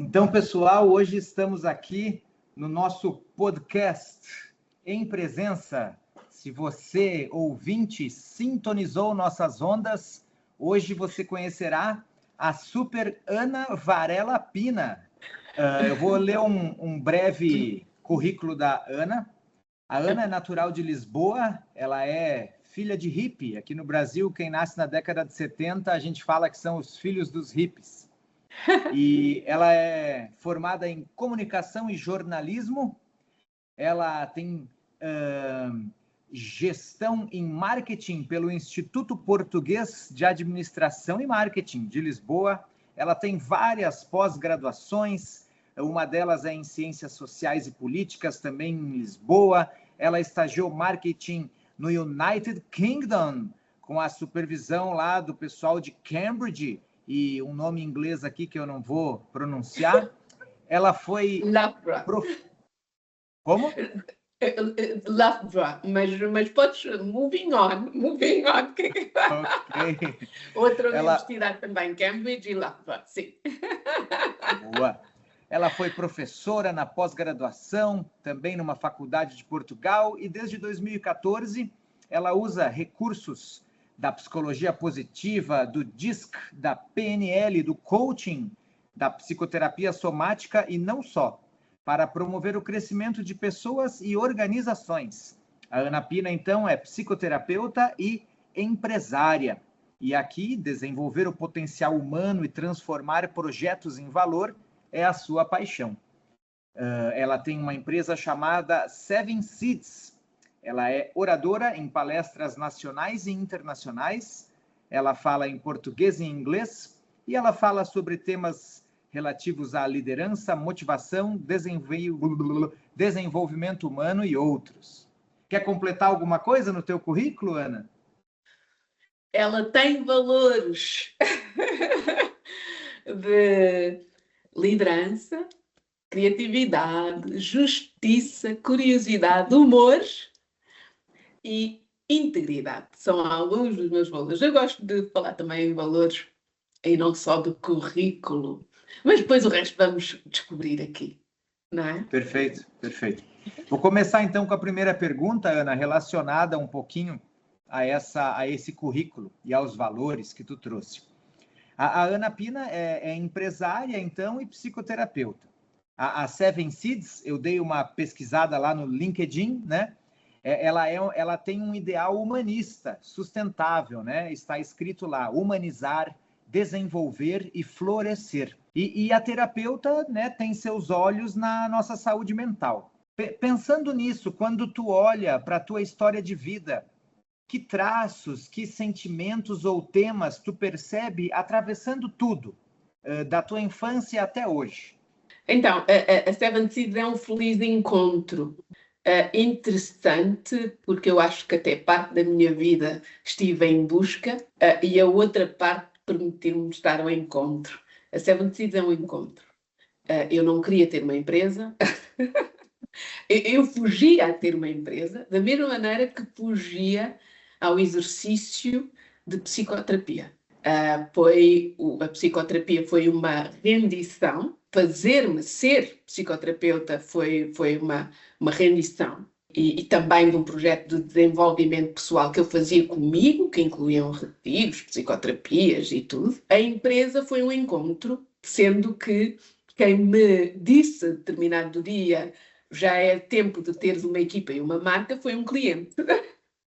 Então, pessoal, hoje estamos aqui no nosso podcast em presença. Se você, ouvinte, sintonizou nossas ondas, hoje você conhecerá a super Ana Varela Pina. Eu vou ler um breve currículo da Ana. A Ana é natural de Lisboa, ela é filha de hippie. Aqui no Brasil, quem nasce na década de 70, a gente fala que são os filhos dos hippies. E ela é formada em comunicação e jornalismo. Ela tem gestão em marketing pelo Instituto Português de Administração e Marketing de Lisboa. Ela tem várias pós-graduações, uma delas é em Ciências Sociais e Políticas, também em Lisboa. Ela estagiou marketing no United Kingdom, com a supervisão lá do pessoal de Cambridge, e um nome em inglês aqui que eu não vou pronunciar. Ela foi... Loughborough. Como? Loughborough, mas podes... Moving on. Ok. Outra universidade também, Cambridge e Loughborough, sim. Boa. Ela foi professora na pós-graduação, também numa faculdade de Portugal, e desde 2014 ela usa recursos da psicologia positiva, do DISC, da PNL, do coaching, da psicoterapia somática e não só, para promover o crescimento de pessoas e organizações. A Ana Pina, então, é psicoterapeuta e empresária. E aqui, desenvolver o potencial humano e transformar projetos em valor é a sua paixão. Ela tem uma empresa chamada Seven Seeds. Ela é oradora em palestras nacionais e internacionais. Ela fala em português e em inglês. E ela fala sobre temas relativos à liderança, motivação, desenvolvimento humano e outros. Quer completar alguma coisa no teu currículo, Ana? Ela tem valores de liderança, criatividade, justiça, curiosidade, humor e integridade. São alguns dos meus valores. Eu gosto de falar também em valores e não só do currículo. Mas depois o resto vamos descobrir aqui, não é? Perfeito, perfeito. Vou começar então com a primeira pergunta, Ana, relacionada um pouquinho a esse currículo e aos valores que tu trouxe. A Ana Pina é empresária, então, e psicoterapeuta. A Seven Seeds, eu dei uma pesquisada lá no LinkedIn, né? Ela tem um ideal humanista, sustentável, né? Está escrito lá, humanizar, desenvolver e florescer. E a terapeuta, né, tem seus olhos na nossa saúde mental. Pensando nisso, quando tu olha para a tua história de vida, que traços, que sentimentos ou temas tu percebe atravessando tudo, da tua infância até hoje? Então, a Seven Seeds é um feliz encontro. Interessante, porque eu acho que até parte da minha vida estive em busca e a outra parte permitiu-me estar ao encontro. A Seven Seeds é um encontro. Eu não queria ter uma empresa. Eu fugia a ter uma empresa, da mesma maneira que fugia ao exercício de psicoterapia. A psicoterapia foi uma rendição, fazer-me ser psicoterapeuta foi uma rendição. E também de um projeto de desenvolvimento pessoal que eu fazia comigo, que incluíam retiros, psicoterapias e tudo. A empresa foi um encontro, sendo que quem me disse a determinado dia já é tempo de teres uma equipa e uma marca foi um cliente.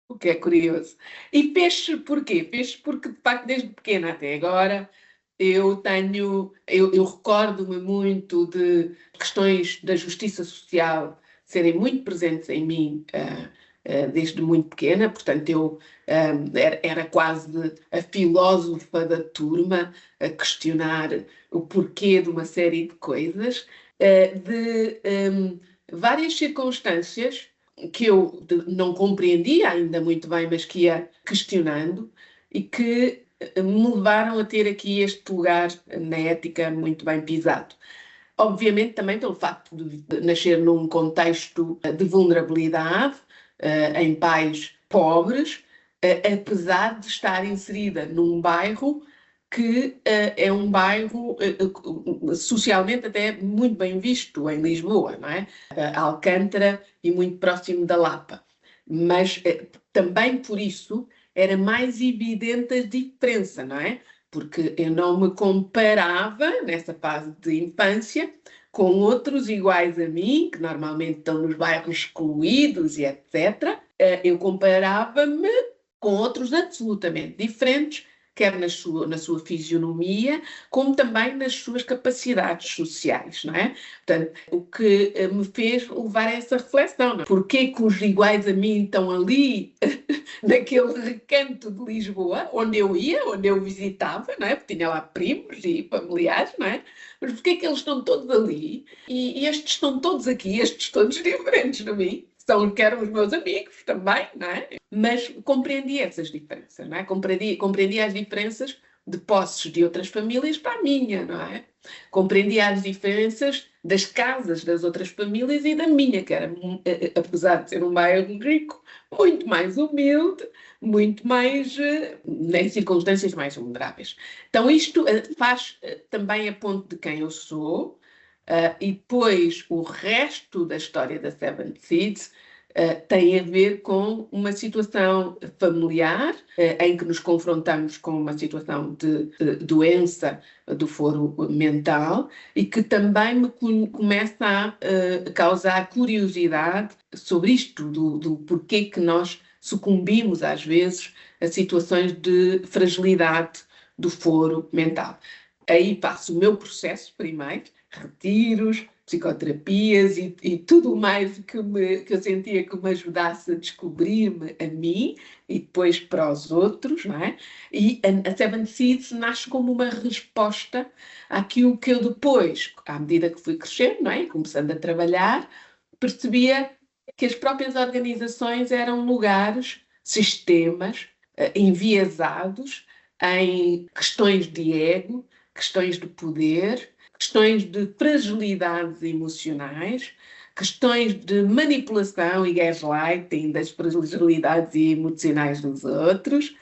O que é curioso. E fez porquê? Fez porque, de facto, desde pequena até agora, eu recordo-me muito de questões da justiça social serem muito presentes em mim desde muito pequena. Portanto, eu era quase a filósofa da turma, a questionar o porquê de uma série de coisas, de várias circunstâncias que eu não compreendia ainda muito bem, mas que ia questionando e que me levaram a ter aqui este lugar na ética muito bem pisado. Obviamente também pelo facto de nascer num contexto de vulnerabilidade, em pais pobres, apesar de estar inserida num bairro que é um bairro socialmente até muito bem visto em Lisboa, não é? Alcântara e muito próximo da Lapa. Mas também por isso era mais evidente a diferença, não é? Porque eu não me comparava nessa fase de infância com outros iguais a mim, que normalmente estão nos bairros excluídos e etc. Eu comparava-me com outros absolutamente diferentes, quer na sua fisionomia, como também nas suas capacidades sociais, não é? Portanto, o que me fez levar a essa reflexão, não é? Porquê que os iguais a mim estão ali, naquele recanto de Lisboa, onde eu ia, onde eu visitava, não é? Porque tinha lá primos e familiares, não é? Mas porquê que eles estão todos ali e estes estão todos aqui, estes todos diferentes de mim? Que eram os meus amigos também, não é? Mas compreendi essas diferenças, não é? Compreendi as diferenças de posses de outras famílias para a minha, não é? Compreendi as diferenças das casas das outras famílias e da minha, que era, apesar de ser um bairro rico, muito mais humilde, muito mais, em circunstâncias mais vulneráveis. Então isto faz também a ponte de quem eu sou, e depois o resto da história da Seven Seeds tem a ver com uma situação familiar em que nos confrontamos com uma situação de doença do foro mental e que também me começa a causar curiosidade sobre isto, do porquê que nós sucumbimos às vezes a situações de fragilidade do foro mental. Aí passo o meu processo primeiro, retiros, psicoterapias e tudo mais que eu sentia que me ajudasse a descobrir-me a mim e depois para os outros, não é? E a Seven Seeds nasce como uma resposta àquilo que eu depois, à medida que fui crescendo, não é? E começando a trabalhar, percebia que as próprias organizações eram lugares, sistemas enviesados em questões de ego, questões de poder, questões de fragilidades emocionais, questões de manipulação e gaslighting das fragilidades emocionais dos outros.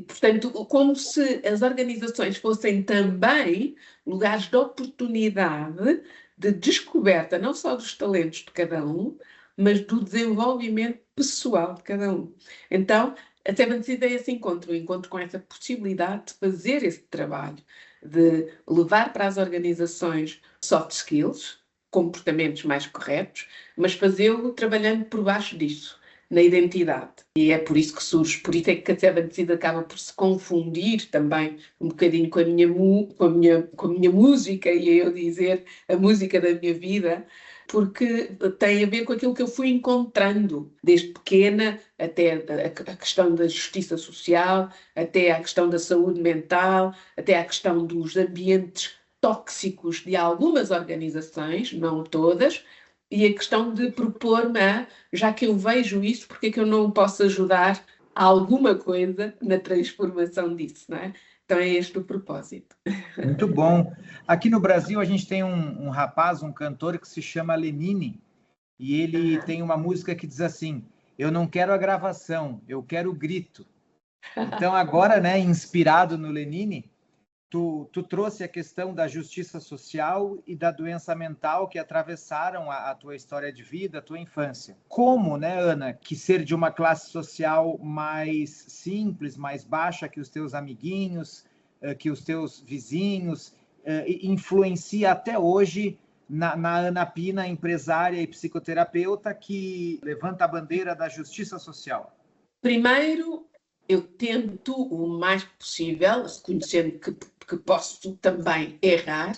Portanto, como se as organizações fossem também lugares de oportunidade de descoberta, não só dos talentos de cada um, mas do desenvolvimento pessoal de cada um. Então, a Seven Seeds é esse encontro, o encontro com essa possibilidade de fazer esse trabalho, de levar para as organizações soft skills, comportamentos mais corretos, mas fazê-lo trabalhando por baixo disso, na identidade. E é por isso que surge, por isso é que a Seven Seeds acaba por se confundir também um bocadinho com a minha música, e eu dizer a música da minha vida, porque tem a ver com aquilo que eu fui encontrando desde pequena, até a questão da justiça social, até a questão da saúde mental, até a questão dos ambientes tóxicos de algumas organizações, não todas, e a questão de propor-me já que eu vejo isso, porque é que eu não posso ajudar a alguma coisa na transformação disso, não é? Então é este o propósito. Muito bom. Aqui no Brasil a gente tem um rapaz, um cantor que se chama Lenine, e ele tem uma música que diz assim: eu não quero a gravação, eu quero o grito. Então agora, né, inspirado no Lenine, tu trouxe a questão da justiça social e da doença mental que atravessaram a tua história de vida, a tua infância. Como, né, Ana, que ser de uma classe social mais simples, mais baixa que os teus amiguinhos, que os teus vizinhos, influencia até hoje na Ana Pina, empresária e psicoterapeuta, que levanta a bandeira da justiça social? Primeiro, eu tento o mais possível, reconhecendo que posso também errar,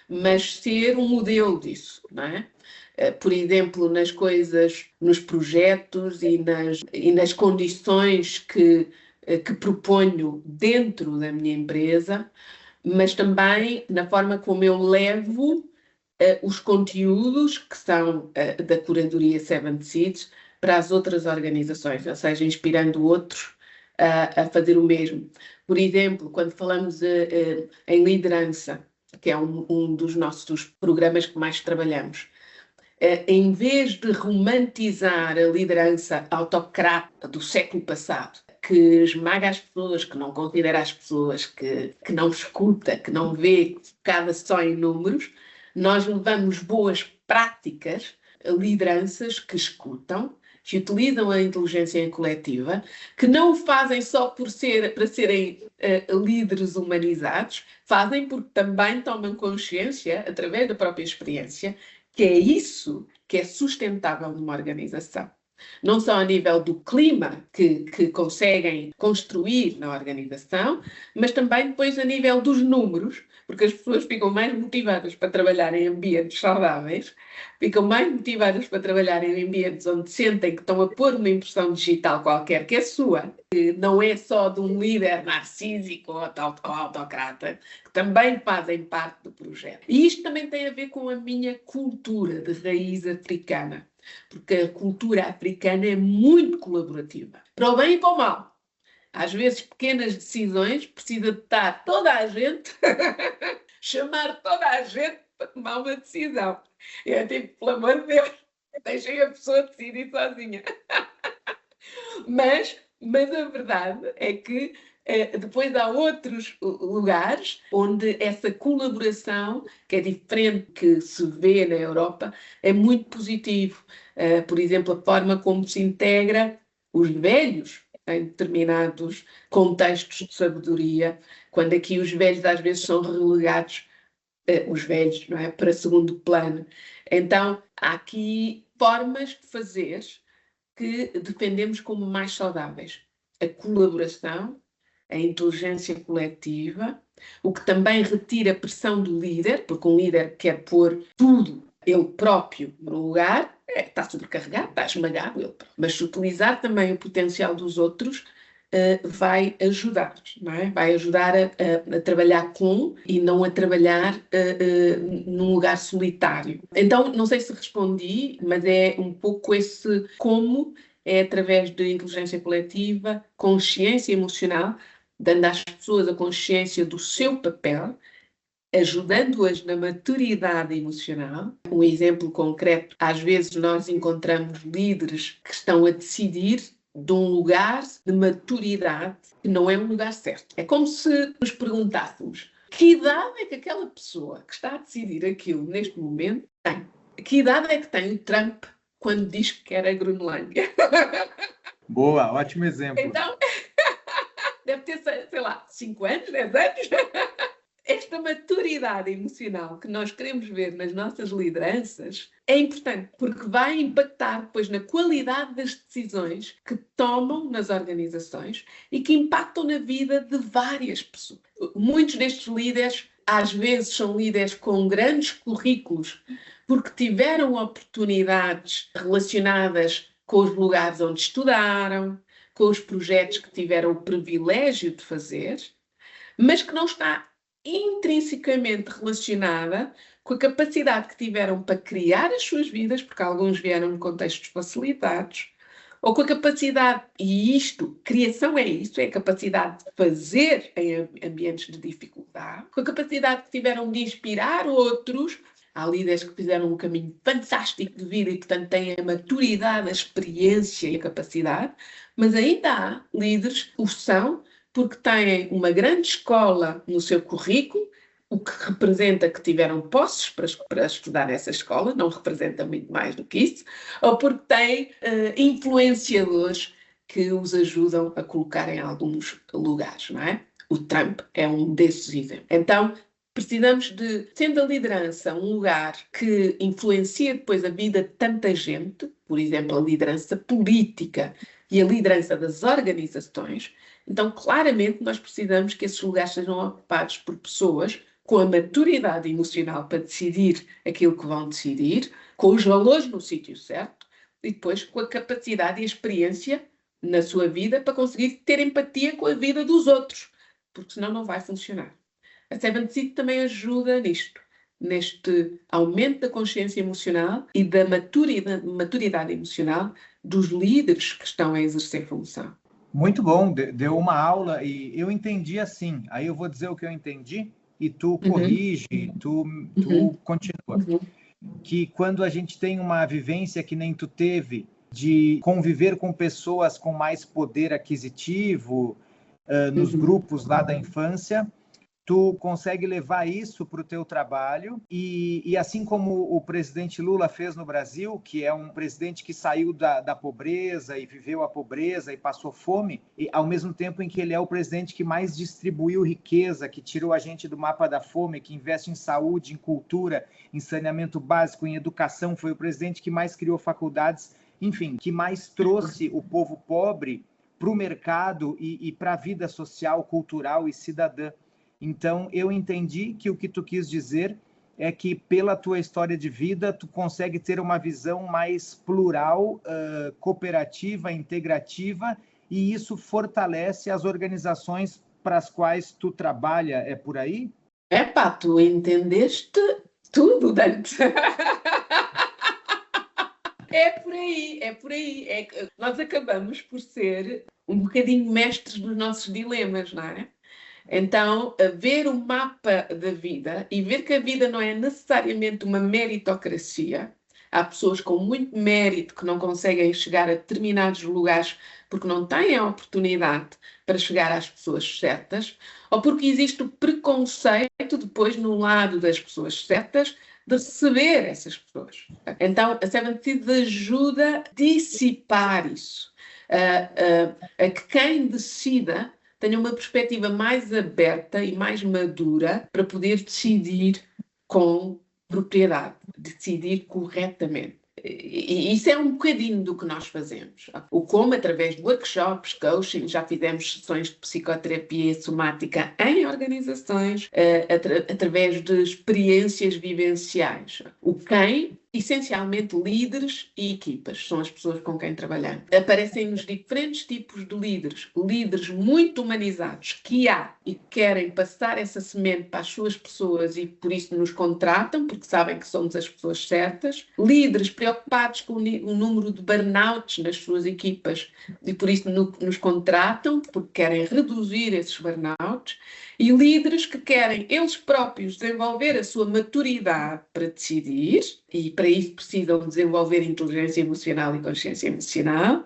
mas ser um modelo disso, não é? Por exemplo, nas coisas, nos projetos e nas condições que proponho dentro da minha empresa, mas também na forma como eu levo os conteúdos que são da curadoria Seven Seeds para as outras organizações, ou seja, inspirando outros a fazer o mesmo. Por exemplo, quando falamos em liderança, que é um dos nossos programas que mais trabalhamos, em vez de romantizar a liderança autocrata do século passado, que esmaga as pessoas, que não considera as pessoas, que não escuta, que não vê, focada só em números. Nós levamos boas práticas, lideranças que escutam, que utilizam a inteligência coletiva, que não o fazem só para serem líderes humanizados, fazem porque também tomam consciência, através da própria experiência, que é isso que é sustentável numa organização. Não só a nível do clima que conseguem construir na organização, mas também depois a nível dos números, porque as pessoas ficam mais motivadas para trabalhar em ambientes saudáveis, ficam mais motivadas para trabalhar em ambientes onde sentem que estão a pôr uma impressão digital qualquer, que é sua, que não é só de um líder narcísico ou autocrata, que também fazem parte do projeto. E isto também tem a ver com a minha cultura de raiz africana, porque a cultura africana é muito colaborativa, para o bem e para o mal. Às vezes, pequenas decisões, precisa de estar toda a gente, chamar toda a gente para tomar uma decisão. Eu tipo, pelo amor de Deus, deixem a pessoa decidir sozinha. Mas a verdade é que depois há outros lugares onde essa colaboração, que é diferente que se vê na Europa, é muito positivo. Por exemplo, a forma como se integra os velhos em determinados contextos de sabedoria, quando aqui os velhos às vezes são relegados, os velhos, não é, para segundo plano. Então, há aqui formas de fazer que defendemos como mais saudáveis. A colaboração, a inteligência coletiva, o que também retira a pressão do líder, porque um líder quer pôr tudo ele próprio no lugar, está sobrecarregado, está esmagado ele próprio. Mas se utilizar também o potencial dos outros, vai ajudar, não é? Vai ajudar a trabalhar com e não a trabalhar num lugar solitário. Então, não sei se respondi, mas é um pouco esse como é através de inteligência coletiva, consciência emocional, dando às pessoas a consciência do seu papel, ajudando-as na maturidade emocional. Um exemplo concreto, às vezes nós encontramos líderes que estão a decidir de um lugar de maturidade que não é um lugar certo. É como se nos perguntássemos que idade é que aquela pessoa que está a decidir aquilo neste momento tem? Que idade é que tem o Trump quando diz que quer a Groenlândia? Boa, ótimo exemplo. Então, deve ter, sei lá, 5 anos, 10 anos. Esta maturidade emocional que nós queremos ver nas nossas lideranças é importante, porque vai impactar depois na qualidade das decisões que tomam nas organizações e que impactam na vida de várias pessoas. Muitos destes líderes, às vezes, são líderes com grandes currículos, porque tiveram oportunidades relacionadas com os lugares onde estudaram, com os projetos que tiveram o privilégio de fazer, mas que não está intrinsecamente relacionada com a capacidade que tiveram para criar as suas vidas, porque alguns vieram de contextos facilitados, ou com a capacidade, e criação é isso, é a capacidade de fazer em ambientes de dificuldade, com a capacidade que tiveram de inspirar outros. Há líderes que fizeram um caminho fantástico de vida e, portanto, têm a maturidade, a experiência e a capacidade, mas ainda há líderes que o são porque têm uma grande escola no seu currículo, o que representa que tiveram posses para estudar nessa escola, não representa muito mais do que isso, ou porque têm influenciadores que os ajudam a colocar em alguns lugares, não é? O Trump é um desses exemplos. Então, precisamos de, sendo a liderança um lugar que influencia depois a vida de tanta gente, por exemplo, a liderança política e a liderança das organizações, então claramente nós precisamos que esses lugares sejam ocupados por pessoas com a maturidade emocional para decidir aquilo que vão decidir, com os valores no sítio certo e depois com a capacidade e a experiência na sua vida para conseguir ter empatia com a vida dos outros, porque senão não vai funcionar. A Seven Seed também ajuda nisto, neste aumento da consciência emocional e da maturidade emocional dos líderes que estão a exercer função. Muito bom, deu uma aula e eu entendi assim. Aí eu vou dizer o que eu entendi e tu corrige, tu continua. Que quando a gente tem uma vivência que nem tu teve de conviver com pessoas com mais poder aquisitivo, nos grupos lá da infância, tu consegue levar isso para o teu trabalho e assim como o presidente Lula fez no Brasil, que é um presidente que saiu da pobreza e viveu a pobreza e passou fome, e ao mesmo tempo em que ele é o presidente que mais distribuiu riqueza, que tirou a gente do mapa da fome, que investe em saúde, em cultura, em saneamento básico, em educação, foi o presidente que mais criou faculdades, enfim, que mais trouxe o povo pobre para o mercado e para a vida social, cultural e cidadã. Então, eu entendi que o que tu quis dizer é que, pela tua história de vida, tu consegue ter uma visão mais plural, cooperativa, integrativa, e isso fortalece as organizações para as quais tu trabalha. É por aí? Epá, tu entendeste tudo, Dante. É por aí, é por aí. É que nós acabamos por ser um bocadinho mestres dos nossos dilemas, não é? Então, ver o mapa da vida e ver que a vida não é necessariamente uma meritocracia. Há pessoas com muito mérito que não conseguem chegar a determinados lugares porque não têm a oportunidade para chegar às pessoas certas, ou porque existe o preconceito depois no lado das pessoas certas de receber essas pessoas. Então, a Seven Seeds ajuda a dissipar isso, a que quem decida tenha uma perspectiva mais aberta e mais madura para poder decidir com propriedade, decidir corretamente. E isso é um bocadinho do que nós fazemos. O como, através de workshops, coaching, já fizemos sessões de psicoterapia somática em organizações, através de experiências vivenciais. O quem, essencialmente líderes e equipas, são as pessoas com quem trabalhamos. Aparecem-nos diferentes tipos de líderes. Líderes muito humanizados que há e que querem passar essa semente para as suas pessoas e por isso nos contratam, porque sabem que somos as pessoas certas. Líderes preocupados com o número de burnouts nas suas equipas e por isso nos contratam, porque querem reduzir esses burnouts. E líderes que querem eles próprios desenvolver a sua maturidade para decidir, e para isso precisam desenvolver inteligência emocional e consciência emocional,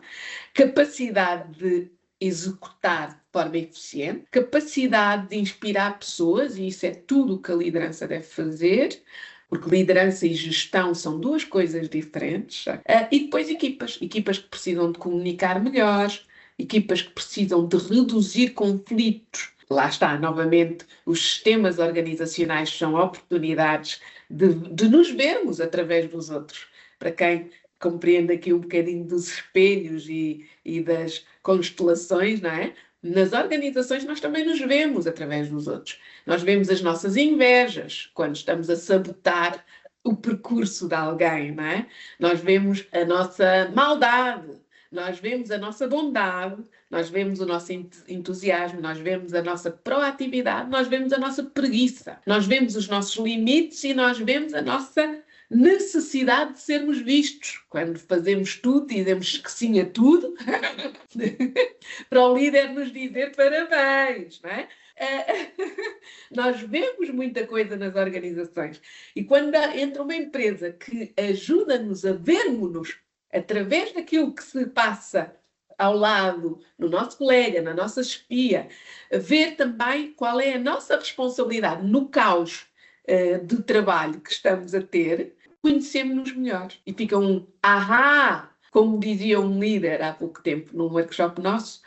capacidade de executar de forma eficiente, capacidade de inspirar pessoas, e isso é tudo o que a liderança deve fazer, porque liderança e gestão são duas coisas diferentes, e depois equipas que precisam de comunicar melhor, equipas que precisam de reduzir conflitos. Lá está, novamente, os sistemas organizacionais são oportunidades de nos vermos através dos outros. Para quem compreende aqui um bocadinho dos espelhos e das constelações, não é? Nas organizações nós também nos vemos através dos outros. Nós vemos as nossas invejas quando estamos a sabotar o percurso de alguém, não é? Nós vemos a nossa maldade, nós vemos a nossa bondade, nós vemos o nosso entusiasmo, nós vemos a nossa proatividade, nós vemos a nossa preguiça, nós vemos os nossos limites e nós vemos a nossa necessidade de sermos vistos. Quando fazemos tudo, dizemos que sim a tudo, para o líder nos dizer parabéns, não é? Nós vemos muita coisa nas organizações e quando entra uma empresa que ajuda-nos a vermos-nos através daquilo que se passa ao lado, no nosso colega, na nossa chefia, ver também qual é a nossa responsabilidade no caos de trabalho que estamos a ter, conhecemos-nos melhor. E fica um ahá, como dizia um líder há pouco tempo num workshop nosso,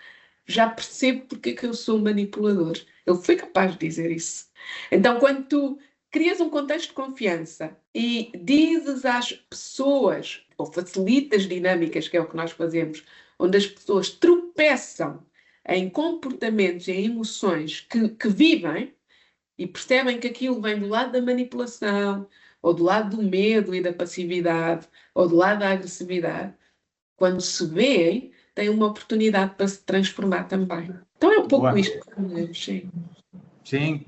já percebo porque é que eu sou manipulador. Ele foi capaz de dizer isso. Então, quando tu crias um contexto de confiança e dizes às pessoas, ou facilitas dinâmicas, que é o que nós fazemos, onde as pessoas tropeçam em comportamentos e em emoções que vivem e percebem que aquilo vem do lado da manipulação, ou do lado do medo e da passividade, ou do lado da agressividade, quando se veem, têm uma oportunidade para se transformar também. Então é um pouco isto que fazemos, sim. Sim,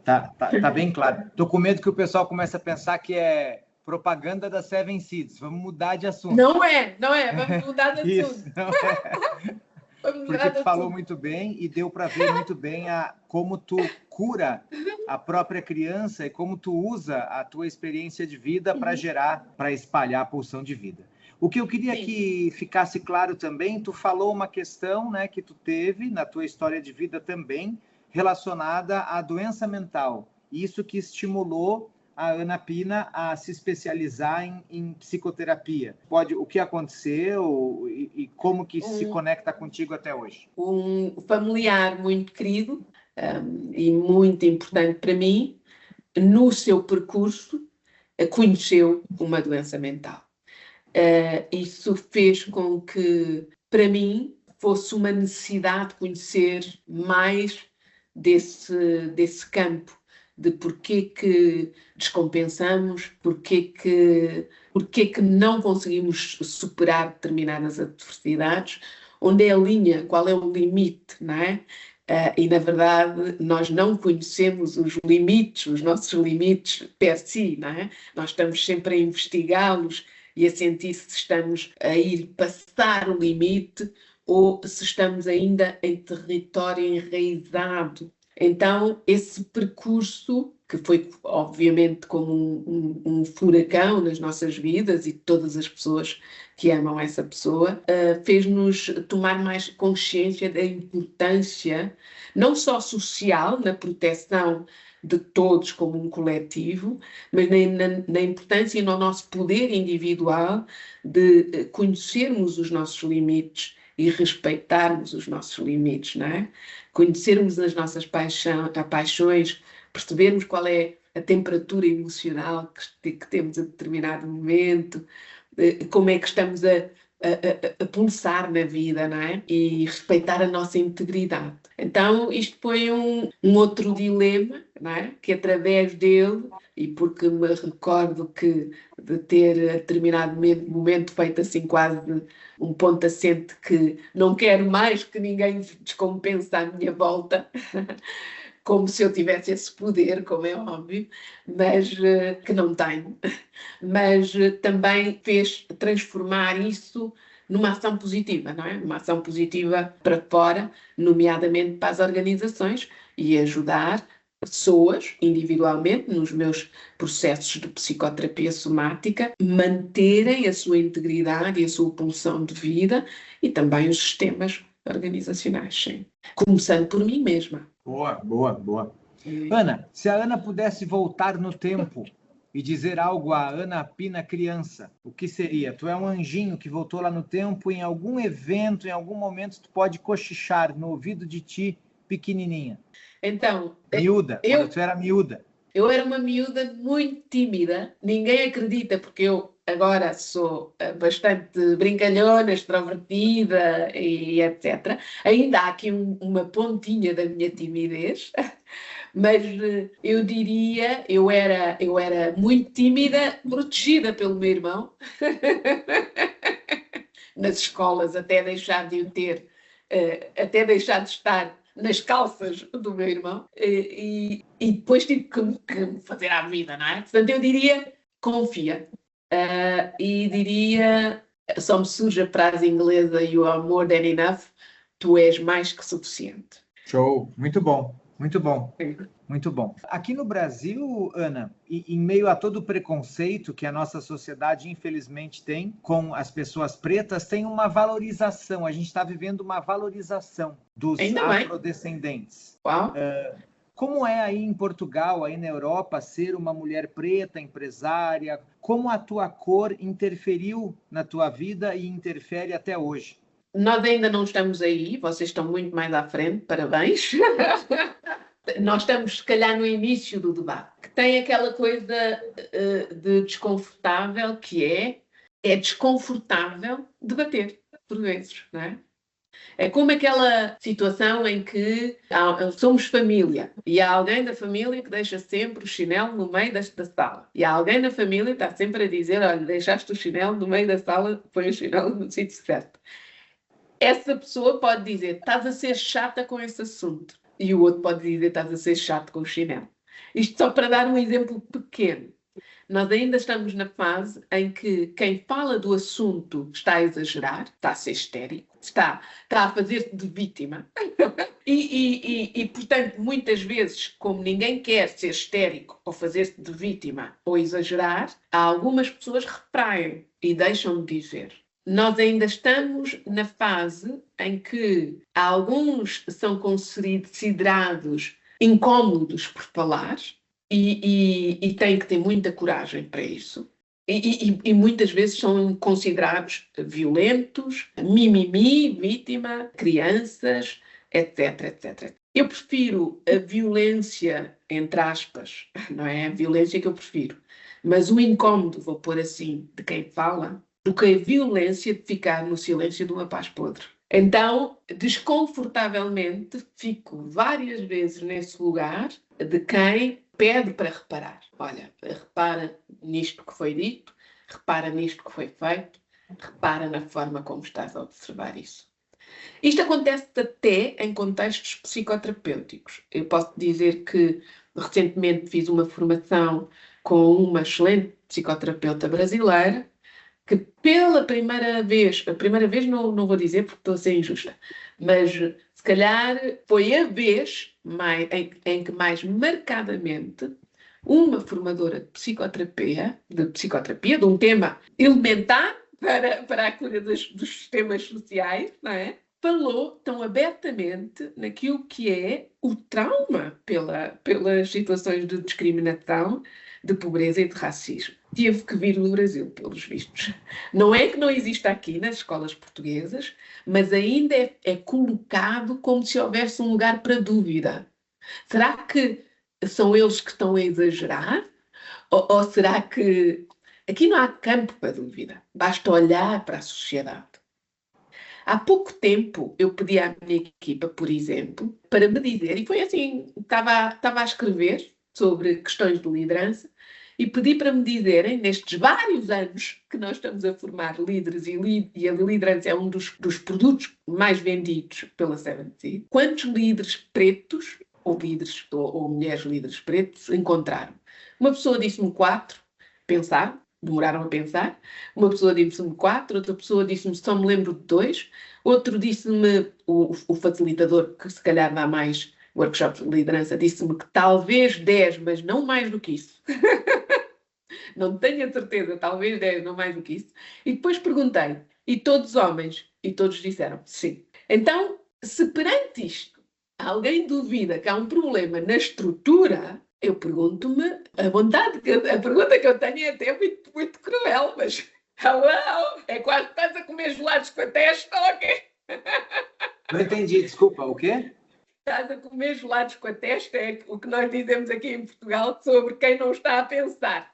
tá bem claro. Estou com medo que o pessoal comece a pensar que é propaganda da Seven Seeds. Vamos mudar de assunto. Não é. Vamos mudar de assunto. Isso, não é. Porque tu falou muito bem e deu para ver muito bem como tu cura a própria criança e como tu usa a tua experiência de vida para gerar, para espalhar a pulsão de vida. O que eu queria Sim. que ficasse claro também, tu falou uma questão, né, que tu teve na tua história de vida também, relacionada à doença mental. Isso que estimulou a Ana Pina a se especializar em psicoterapia. O que aconteceu e como que se conecta contigo até hoje? Um familiar muito querido, e muito importante para mim, no seu percurso, conheceu uma doença mental. Isso fez com que, para mim, fosse uma necessidade de conhecer mais desse campo, de porquê que descompensamos, porquê que não conseguimos superar determinadas adversidades, onde é a linha, qual é o limite, não é? E, na verdade, nós não conhecemos os limites, os nossos limites per si, não é? Nós estamos sempre a investigá-los e a sentir se estamos a ir passar o limite ou se estamos ainda em território enraizado. Então, esse percurso, que foi obviamente como um furacão nas nossas vidas e de todas as pessoas que amam essa pessoa, fez-nos tomar mais consciência da importância, não só social, na proteção de todos como um coletivo, mas na importância e no nosso poder individual de conhecermos os nossos limites e respeitarmos os nossos limites, não é? Conhecermos as nossas paixões, percebermos qual é a temperatura emocional que temos a determinado momento, como é que estamos a pulsar na vida, não é? E respeitar a nossa integridade. Então, isto foi um outro dilema, não é? Que através dele, e porque me recordo que de ter a determinado momento feito assim quase um ponto assente que não quero mais que ninguém descompense à minha volta, como se eu tivesse esse poder, como é óbvio, mas que não tenho. Mas também fez transformar isso numa ação positiva, não é? Uma ação positiva para fora, nomeadamente para as organizações, e ajudar pessoas individualmente nos meus processos de psicoterapia somática manterem a sua integridade e a sua pulsão de vida e também os sistemas organizacionais, sim. Começando por mim mesma. Boa, boa, boa. Ana, se a Ana pudesse voltar no tempo e dizer algo à Ana Pina criança, o que seria? Tu é um anjinho que voltou lá no tempo, em algum evento, em algum momento, tu pode cochichar no ouvido de ti, pequenininha. Então, miúda, quando tu era miúda. Eu era uma miúda muito tímida, ninguém acredita, porque eu agora sou bastante brincalhona, extrovertida e etc. Ainda há aqui uma pontinha da minha timidez, mas eu diria, eu era muito tímida, protegida pelo meu irmão, nas escolas, até deixar de o ter, até deixar de estar nas calças do meu irmão, e depois tive que me fazer à vida, não é? Portanto, eu diria, confia. E diria, só me surge a frase inglesa, you are more than enough, tu és mais que suficiente. Show, muito bom, muito bom. Muito bom. Aqui no Brasil, Ana, em meio a todo o preconceito que a nossa sociedade infelizmente tem com as pessoas pretas, tem uma valorização. A gente está vivendo uma valorização dos afrodescendentes. Uau. Como é aí em Portugal, aí na Europa, ser uma mulher preta, empresária? Como a tua cor interferiu na tua vida e interfere até hoje? Nós ainda não estamos aí, vocês estão muito mais à frente, parabéns. Nós estamos, se calhar, no início do debate, que tem aquela coisa de desconfortável, que é desconfortável debater, por vezes, não é? É como aquela situação em que somos família e há alguém da família que deixa sempre o chinelo no meio da sala. E há alguém da família que está sempre a dizer, olha, deixaste o chinelo no meio da sala, põe o chinelo no sítio certo. Essa pessoa pode dizer, estás a ser chata com esse assunto. E o outro pode dizer, estás a ser chato com o chinelo. Isto só para dar um exemplo pequeno. Nós ainda estamos na fase em que quem fala do assunto está a exagerar, está a ser histérico, está a fazer-se de vítima. Portanto, muitas vezes, como ninguém quer ser histérico ou fazer-se de vítima ou exagerar, algumas pessoas retraem e deixam de dizer. Nós ainda estamos na fase em que alguns são considerados incómodos por falar e têm que ter muita coragem para isso. E muitas vezes são considerados violentos, mimimi, vítima, crianças, etc, etc. Eu prefiro a violência, entre aspas, não é a violência que eu prefiro, mas o incómodo, vou pôr assim, de quem fala, do que a violência de ficar no silêncio de uma paz podre. Então, desconfortavelmente, fico várias vezes nesse lugar de quem pede para reparar. Olha, repara nisto que foi dito, repara nisto que foi feito, repara na forma como estás a observar isso. Isto acontece até em contextos psicoterapêuticos. Eu posso dizer que recentemente fiz uma formação com uma excelente psicoterapeuta brasileira, que pela primeira vez, a primeira vez não vou dizer porque estou a ser injusta, mas se calhar foi a vez em que mais marcadamente uma formadora de psicoterapia, de um tema elementar para a cura dos sistemas sociais, não é? Falou tão abertamente naquilo que é o trauma pelas situações de discriminação, de pobreza e de racismo. Teve que vir do Brasil, pelos vistos. Não é que não exista aqui nas escolas portuguesas, mas ainda é colocado como se houvesse um lugar para dúvida. Será que são eles que estão a exagerar? Ou será que aqui não há campo para dúvida? Basta olhar para a sociedade. Há pouco tempo eu pedi à minha equipa, por exemplo, para me dizer, e foi assim, estava a escrever sobre questões de liderança, e pedi para me dizerem, nestes vários anos que nós estamos a formar líderes, e a liderança é um dos produtos mais vendidos pela 7Seed, quantos líderes pretos, ou mulheres líderes pretos, encontraram. Uma pessoa disse-me 4, pensar, demoraram a pensar. Uma pessoa disse-me 4, outra pessoa disse-me só me lembro de 2, outro disse-me, o facilitador, que se calhar dá mais workshops de liderança, disse-me que talvez 10, mas não mais do que isso. Não tenho a certeza, talvez 10, não mais do que isso. E depois perguntei, e todos homens? E todos disseram sim. Então, se perante isto alguém duvida que há um problema na estrutura, eu pergunto-me, a pergunta que eu tenho é até muito, muito cruel, mas hello, é quase que estás a comer gelados com a testa, ou quê? Não entendi, desculpa, o quê? Estás a comer gelados com a testa, é o que nós dizemos aqui em Portugal sobre quem não está a pensar.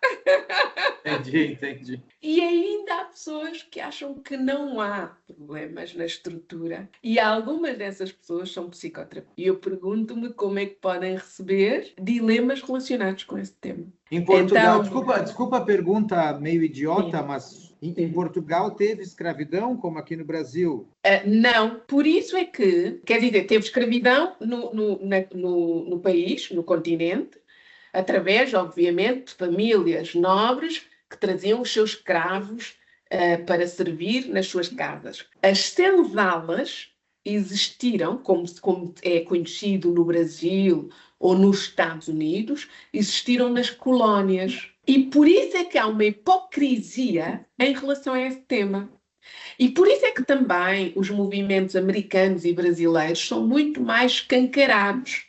Entendi. E ainda há pessoas que acham que não há problemas na estrutura. E algumas dessas pessoas são psicoterapeutas. E eu pergunto-me como é que podem receber dilemas relacionados com esse tema. Em Portugal, desculpa a pergunta meio idiota, Sim. mas em Portugal teve escravidão, como aqui no Brasil? Não, por isso é que, quer dizer, teve escravidão no país, no continente, através, obviamente, de famílias nobres que traziam os seus escravos para servir nas suas casas. As senzalas existiram, como é conhecido no Brasil ou nos Estados Unidos, existiram nas colónias. E por isso é que há uma hipocrisia em relação a esse tema. E por isso é que também os movimentos americanos e brasileiros são muito mais escancarados,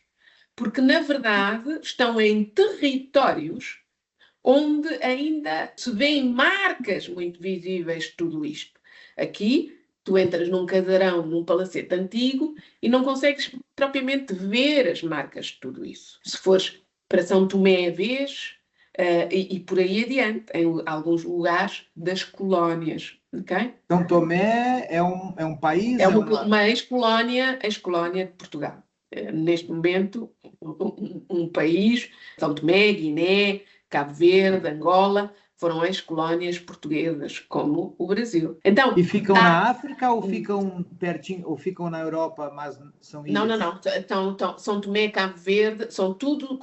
porque, na verdade, estão em territórios onde ainda se vêem marcas muito visíveis de tudo isto. Aqui, tu entras num casarão, num palacete antigo e não consegues propriamente ver as marcas de tudo isso. Se fores para São Tomé, vês, e por aí adiante, em alguns lugares das colónias. Okay? São Tomé é um país? É uma ex-colónia de Portugal. Neste momento, um país, São Tomé, Guiné, Cabo Verde, Angola, foram ex-colónias portuguesas, como o Brasil. Então, e ficam na África ou ficam pertinho, ou ficam na Europa, mas são ilhas? Não. São Tomé, Cabo Verde, são tudo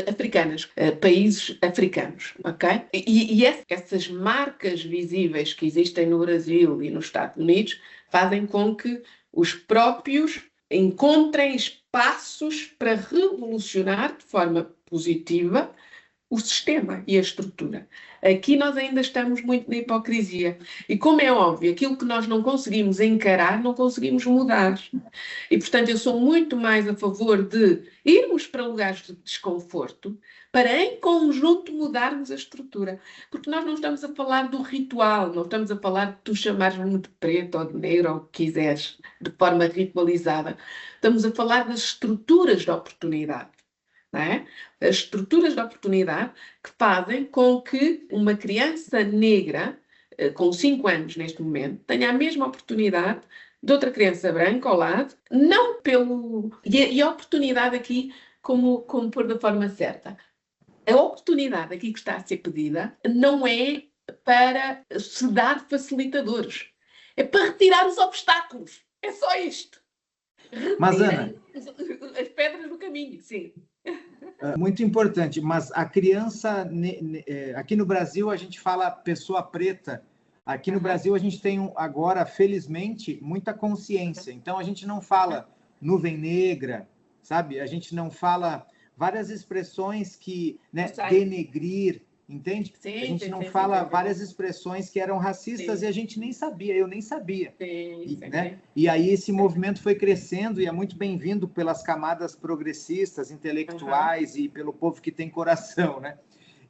africanas, países africanos, ok? E essas marcas visíveis que existem no Brasil e nos Estados Unidos fazem com que os próprios encontrem espaços para revolucionar de forma positiva o sistema e a estrutura. Aqui nós ainda estamos muito na hipocrisia. E como é óbvio, aquilo que nós não conseguimos encarar, não conseguimos mudar. E, portanto, eu sou muito mais a favor de irmos para lugares de desconforto para, em conjunto, mudarmos a estrutura. Porque nós não estamos a falar do ritual, não estamos a falar de tu chamares-me de preto ou de negro ou o que quiseres, de forma ritualizada. Estamos a falar das estruturas de oportunidade. Não é? As estruturas de oportunidade que fazem com que uma criança negra, com 5 anos neste momento, tenha a mesma oportunidade de outra criança branca ao lado, não pelo... E a oportunidade aqui, como pôr da forma certa, a oportunidade aqui que está a ser pedida não é para se dar facilitadores, é para retirar os obstáculos. É só isto. Mas, Ana, as pedras do caminho, sim. Muito importante, mas a criança, aqui no Brasil a gente fala pessoa preta, aqui no Brasil a gente tem agora, felizmente, muita consciência, então a gente não fala nuvem negra, sabe? A gente não fala várias expressões que, né, denegrir, entende? Sim, a gente não fala várias expressões que eram racistas e a gente nem sabia, eu nem sabia. Né? E aí esse movimento foi crescendo e é muito bem-vindo pelas camadas progressistas, intelectuais e pelo povo que tem coração, né?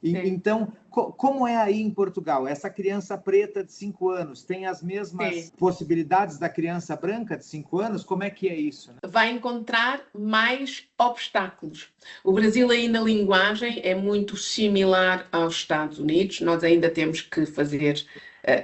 Então, como é aí em Portugal? Essa criança preta de 5 anos tem as mesmas possibilidades da criança branca de 5 anos? Como é que é isso? Né? Vai encontrar mais obstáculos. O Brasil aí na linguagem é muito similar aos Estados Unidos. Nós ainda temos que fazer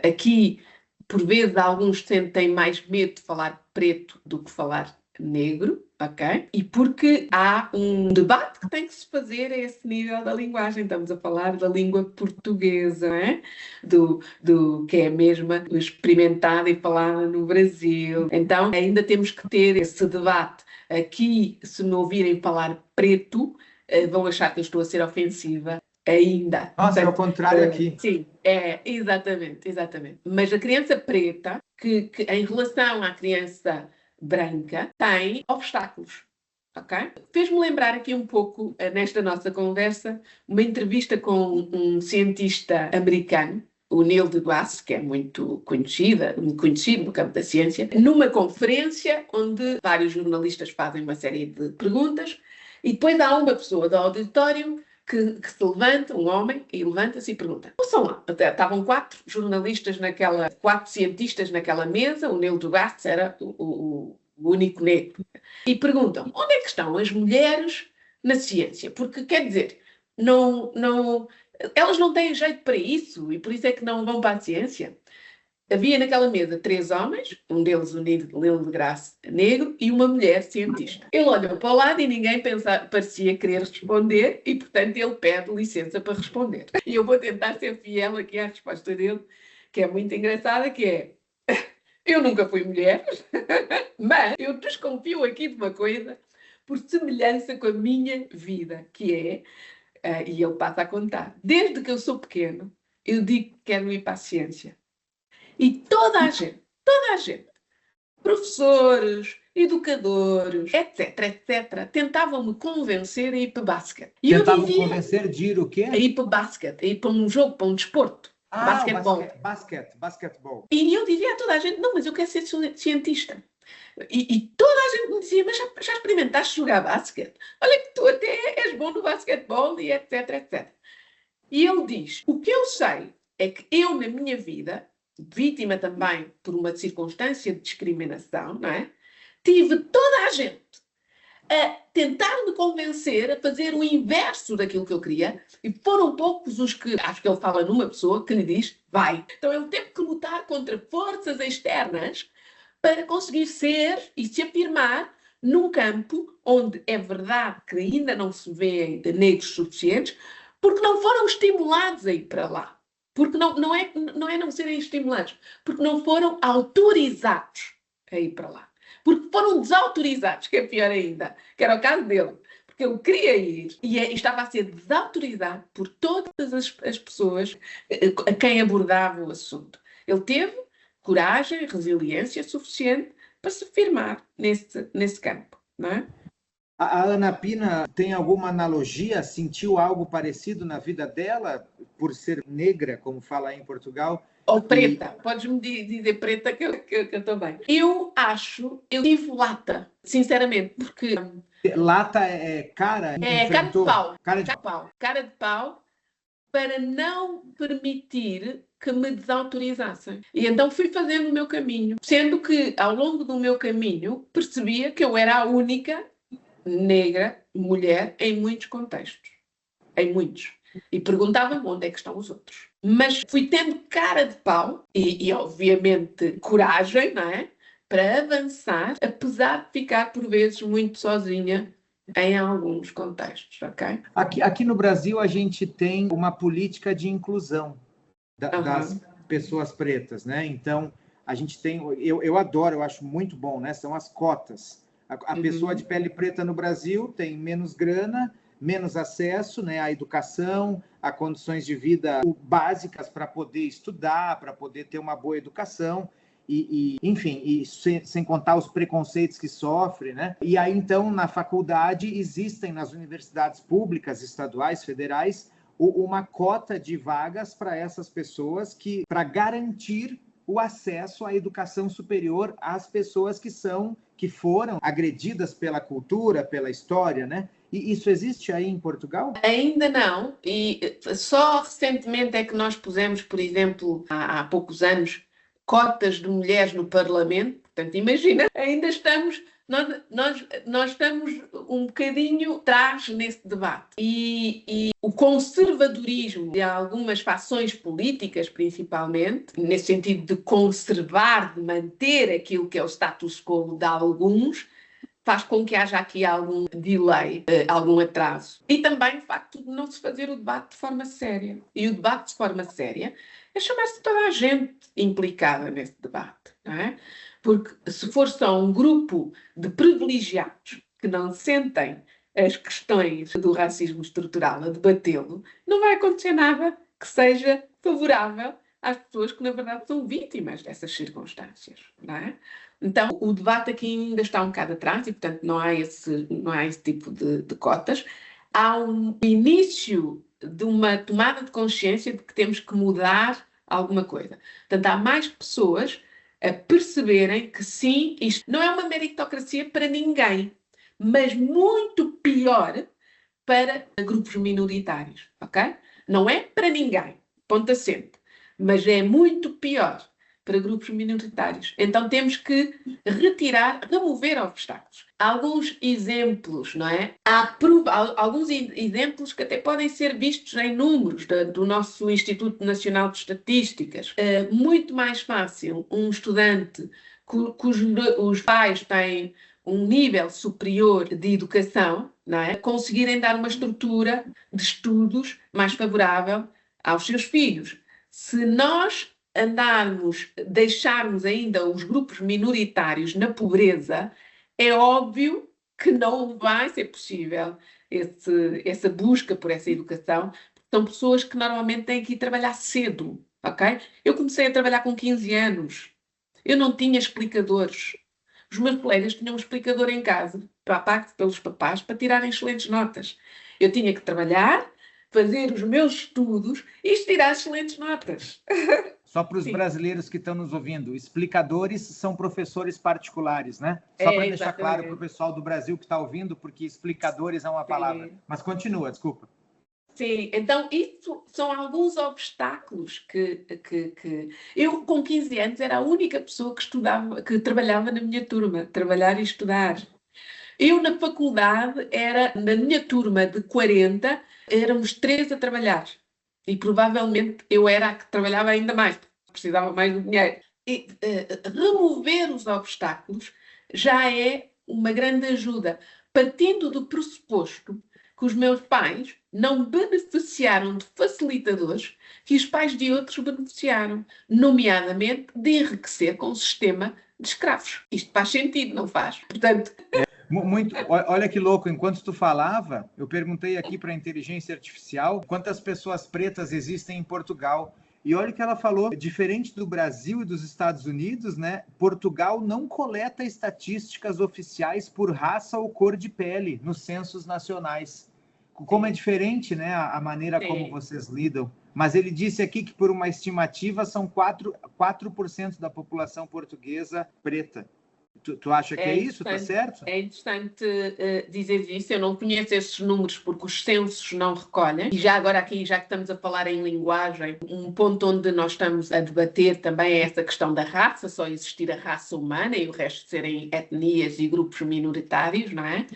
aqui, por vezes, alguns têm mais medo de falar preto do que falar negro, ok? E porque há um debate que tem que se fazer a esse nível da linguagem. Estamos a falar da língua portuguesa, não é? do que é a mesma experimentada e falada no Brasil. Então, ainda temos que ter esse debate. Aqui, se me ouvirem falar preto, vão achar que eu estou a ser ofensiva. Ainda. Nossa, é o contrário aqui. Sim, exatamente. Mas a criança preta, que em relação à criança branca, tem obstáculos, ok? Fez-me lembrar aqui um pouco, nesta nossa conversa, uma entrevista com um cientista americano, o Neil deGrasse, que é muito conhecido no campo da ciência, numa conferência onde vários jornalistas fazem uma série de perguntas e depois há uma pessoa do auditório que se levanta, um homem, e levanta-se e pergunta. Ouçam lá, estavam 4 cientistas naquela mesa, o Neil deGrasse era o único negro, e perguntam, onde é que estão as mulheres na ciência? Porque, quer dizer, elas não têm jeito para isso, e por isso é que não vão para a ciência. Havia naquela mesa 3 homens, um deles o Neil deGrasse negro e uma mulher cientista. Ele olhou para o lado e ninguém parecia querer responder e, portanto, ele pede licença para responder. E eu vou tentar ser fiel aqui à resposta dele, que é muito engraçada, que é: eu nunca fui mulher, mas eu desconfio aqui de uma coisa por semelhança com a minha vida, que é, e ele passa a contar, desde que eu sou pequeno, eu digo que quero ir para a ciência. E toda a gente, professores, educadores, etc., tentavam-me convencer a ir para basquete. E tentavam convencer de ir o quê? A ir para basquete, a ir para um jogo, para um desporto. Basquetebol. E eu dizia a toda a gente, não, mas eu quero ser cientista. E toda a gente me dizia, mas já experimentaste jogar basquete? Olha que tu até és bom no basquetebol e etc. E ele diz, o que eu sei é que eu, na minha vida, vítima também por uma circunstância de discriminação, não é? Tive toda a gente a tentar me convencer a fazer o inverso daquilo que eu queria, e foram poucos os que, acho que ele fala numa pessoa que lhe diz, vai. Então ele teve que lutar contra forças externas para conseguir ser e se afirmar num campo onde é verdade que ainda não se vê negros suficientes, porque não foram estimulados a ir para lá. Porque não é não serem estimulados, porque não foram autorizados a ir para lá. Porque foram desautorizados, que é pior ainda, que era o caso dele. Porque ele queria ir e estava a ser desautorizado por todas as pessoas a quem abordava o assunto. Ele teve coragem, resiliência suficiente para se firmar nesse campo, não é? A Ana Pina tem alguma analogia? Sentiu algo parecido na vida dela, por ser negra, como fala aí em Portugal? Ou preta, podes-me dizer preta que eu estou bem. Eu tive lata, sinceramente, porque... Lata é cara? Cara de pau. Cara de pau para não permitir que me desautorizassem. E então fui fazendo o meu caminho, sendo que ao longo do meu caminho percebia que eu era a única negra, mulher, em muitos contextos. Em muitos. E perguntava-me onde é que estão os outros. Mas fui tendo cara de pau e obviamente, coragem, não é? Para avançar, apesar de ficar, por vezes, muito sozinha em alguns contextos, ok? Aqui no Brasil, a gente tem uma política de inclusão das pessoas pretas, né? Então, a gente tem... Eu adoro, eu acho muito bom, né? São as cotas. A pessoa de pele preta no Brasil tem menos grana, menos acesso, né, à educação, a condições de vida básicas para poder estudar, para poder ter uma boa educação, enfim, sem contar os preconceitos que sofre, né? E aí, então, na faculdade, existem nas universidades públicas, estaduais, federais, uma cota de vagas para essas pessoas para garantir o acesso à educação superior às pessoas que foram agredidas pela cultura, pela história, né? E isso existe aí em Portugal? Ainda não, e só recentemente é que nós pusemos, por exemplo, há poucos anos, cotas de mulheres no Parlamento. Portanto, imagina, ainda estamos... Nós estamos um bocadinho atrás nesse debate. E o conservadorismo de algumas fações políticas, principalmente, nesse sentido de conservar, de manter aquilo que é o status quo de alguns, faz com que haja aqui algum delay, algum atraso. E também o facto de não se fazer o debate de forma séria. E o debate de forma séria é chamar-se toda a gente implicada nesse debate, não é? Porque se for só um grupo de privilegiados que não sentem as questões do racismo estrutural a debatê-lo, não vai acontecer nada que seja favorável às pessoas que, na verdade, são vítimas dessas circunstâncias, não é? Então, o debate aqui ainda está um bocado atrás e, portanto, não há esse tipo de cotas. Há um início de uma tomada de consciência de que temos que mudar alguma coisa. Portanto, há mais pessoas a perceberem que sim, isto não é uma meritocracia para ninguém, mas muito pior para grupos minoritários, ok? Não é para ninguém, ponto assente, mas é muito pior para grupos minoritários. Então temos que remover obstáculos. Alguns exemplos, não é? Há alguns exemplos que até podem ser vistos em números do nosso Instituto Nacional de Estatísticas. É muito mais fácil um estudante cujos pais têm um nível superior de educação, não é? Conseguirem dar uma estrutura de estudos mais favorável aos seus filhos. Se nós deixarmos ainda os grupos minoritários na pobreza, é óbvio que não vai ser possível essa busca por essa educação. São pessoas que normalmente têm que ir trabalhar cedo, ok? Eu comecei a trabalhar com 15 anos. Eu não tinha explicadores. Os meus colegas tinham um explicador em casa, pago pelos papás, para tirarem excelentes notas. Eu tinha que trabalhar, fazer os meus estudos e tirar excelentes notas. Só para os brasileiros que estão nos ouvindo, explicadores são professores particulares, né? Só para deixar claro para o pessoal do Brasil que está ouvindo, porque explicadores é uma palavra. Mas continua, desculpa. Sim, então isso são alguns obstáculos que... Eu, com 15 anos, era a única pessoa que trabalhava na minha turma, trabalhar e estudar. Eu, na faculdade, na minha turma de 40, éramos 3 a trabalhar. E provavelmente eu era a que trabalhava ainda mais, porque precisava mais de dinheiro. E remover os obstáculos já é uma grande ajuda, partindo do pressuposto que que os meus pais não beneficiaram de facilitadores que os pais de outros beneficiaram, nomeadamente de enriquecer com o sistema de escravos. Isto faz sentido, não faz? Portanto... Muito, olha que louco, enquanto tu falava, eu perguntei aqui para a inteligência artificial quantas pessoas pretas existem em Portugal. E olha o que ela falou, diferente do Brasil e dos Estados Unidos, né? Portugal não coleta estatísticas oficiais por raça ou cor de pele nos censos nacionais. Como é diferente, né, a maneira como vocês lidam. Mas ele disse aqui que, por uma estimativa, são 4% da população portuguesa preta. Tu acha que é isso? Está certo? É interessante dizer isso. Eu não conheço esses números porque os censos não recolhem. E já agora aqui, já que estamos a falar em linguagem, um ponto onde nós estamos a debater também é essa questão da raça, só existir a raça humana e o resto serem etnias e grupos minoritários, não é?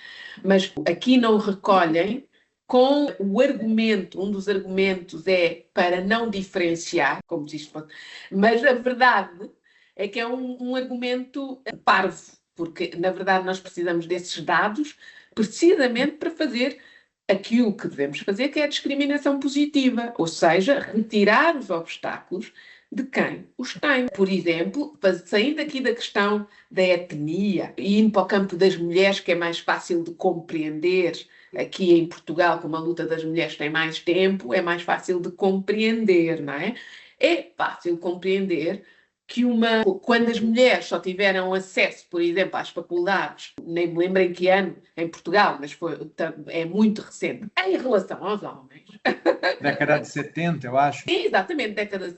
Mas aqui não recolhem com o argumento, um dos argumentos é para não diferenciar, como se isto fosse, mas a verdade é que é um argumento parvo, porque, na verdade, nós precisamos desses dados precisamente para fazer aquilo que devemos fazer, que é a discriminação positiva, ou seja, retirar os obstáculos de quem os tem. Por exemplo, saindo aqui da questão da etnia e indo para o campo das mulheres, que é mais fácil de compreender, aqui em Portugal, como a luta das mulheres tem mais tempo, é mais fácil de compreender, não é? É fácil compreender que quando as mulheres só tiveram acesso, por exemplo, às faculdades, nem me lembro em que ano, em Portugal, mas é muito recente, em relação aos homens. Década de 70, eu acho. Exatamente, década de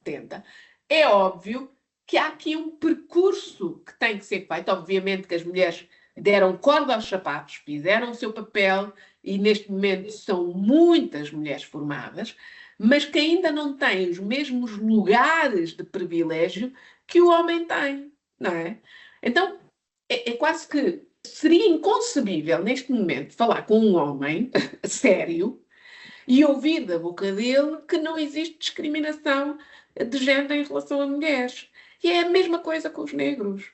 70. É óbvio que há aqui um percurso que tem que ser feito. Obviamente que as mulheres deram corda aos sapatos, fizeram o seu papel e neste momento são muitas mulheres formadas, mas que ainda não têm os mesmos lugares de privilégio que o homem tem, não é? Então, é quase que seria inconcebível neste momento falar com um homem sério e ouvir da boca dele que não existe discriminação de género em relação a mulheres. E é a mesma coisa com os negros.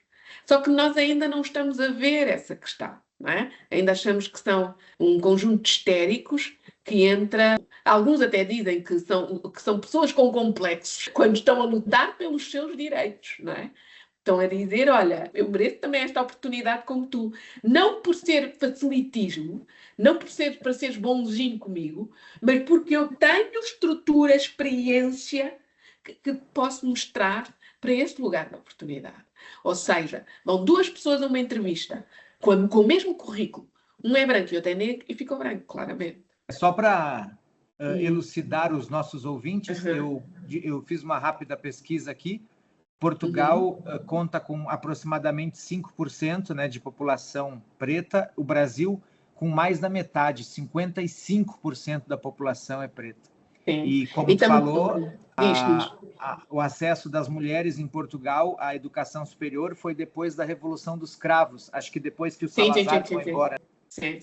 Só que nós ainda não estamos a ver essa questão, não é? Ainda achamos que são um conjunto de histéricos que entra... Alguns até dizem que são pessoas com complexos quando estão a lutar pelos seus direitos, não é? Estão a dizer, olha, eu mereço também esta oportunidade como tu. Não por ser facilitismo, não para seres bonzinho comigo, mas porque eu tenho estrutura, experiência que posso mostrar para este lugar de oportunidade. Ou seja, vão duas pessoas a uma entrevista com o mesmo currículo. Um é branco e outro é negro e ficou branco, claramente. Só para elucidar os nossos ouvintes, eu fiz uma rápida pesquisa aqui. Portugal conta com aproximadamente 5%, né, de população preta. O Brasil, com mais da metade, 55% da população é preta. Sim. E como tu falou, o acesso das mulheres em Portugal à educação superior foi depois da Revolução dos Cravos. Acho que depois que o Salazar foi embora. Sim.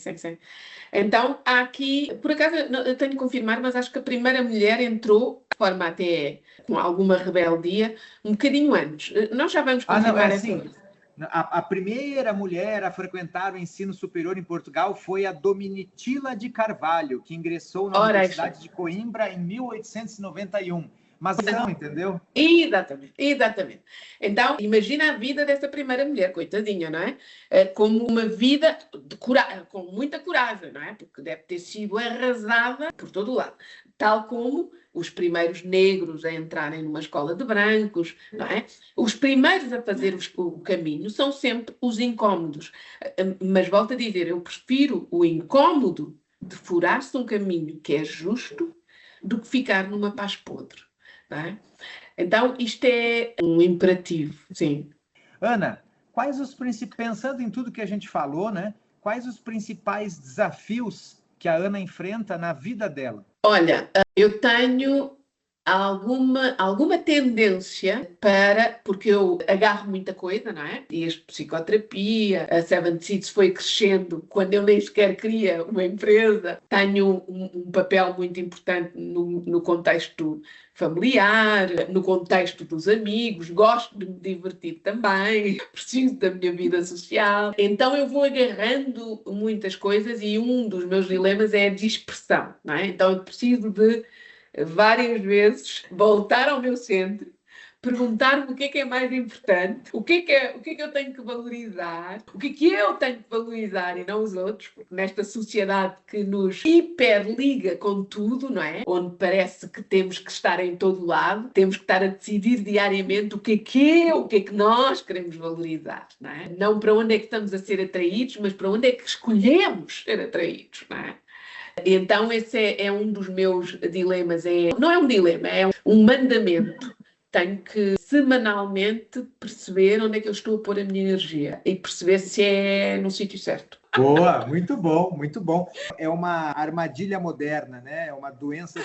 Então, há aqui, por acaso, eu tenho que confirmar, mas acho que a primeira mulher entrou, de forma até com alguma rebeldia, um bocadinho antes. Nós já vamos confirmar A primeira mulher a frequentar o ensino superior em Portugal foi a Domitila de Carvalho, que ingressou na Universidade de Coimbra em 1891. Mas não, entendeu? Exatamente. Então, imagina a vida dessa primeira mulher, coitadinha, não é? Como uma vida com muita coragem, não é? Porque deve ter sido arrasada por todo o lado. Tal como os primeiros negros a entrarem numa escola de brancos, não é? Os primeiros a fazer o caminho são sempre os incómodos. Mas volto a dizer, eu prefiro o incómodo de furar-se um caminho que é justo do que ficar numa paz podre. Não é? Então, isto é um imperativo, sim. Ana, pensando em tudo que a gente falou, né? Quais os principais desafios que a Ana enfrenta na vida dela? Olha, eu tenho alguma tendência para, porque eu agarro muita coisa, não é? E a psicoterapia, a Seven Seeds foi crescendo quando eu nem sequer queria uma empresa. Tenho um papel muito importante no contexto familiar, no contexto dos amigos, gosto de me divertir também, preciso da minha vida social. Então eu vou agarrando muitas coisas e um dos meus dilemas é a dispersão, não é? Então eu preciso de várias vezes voltar ao meu centro, perguntar-me o que é mais importante, o que é que eu tenho que valorizar, o que eu tenho que valorizar e não os outros, porque nesta sociedade que nos hiperliga com tudo, não é? Onde parece que temos que estar em todo lado, temos que estar a decidir diariamente o que é que nós queremos valorizar, não é? Não para onde é que estamos a ser atraídos, mas para onde é que escolhemos ser atraídos, não é? Então esse é um dos meus dilemas, não é um dilema, é um mandamento. Tenho que semanalmente perceber onde é que eu estou a pôr a minha energia e perceber se é no sítio certo. Boa, muito bom, muito bom. É uma armadilha moderna, né? É uma doença,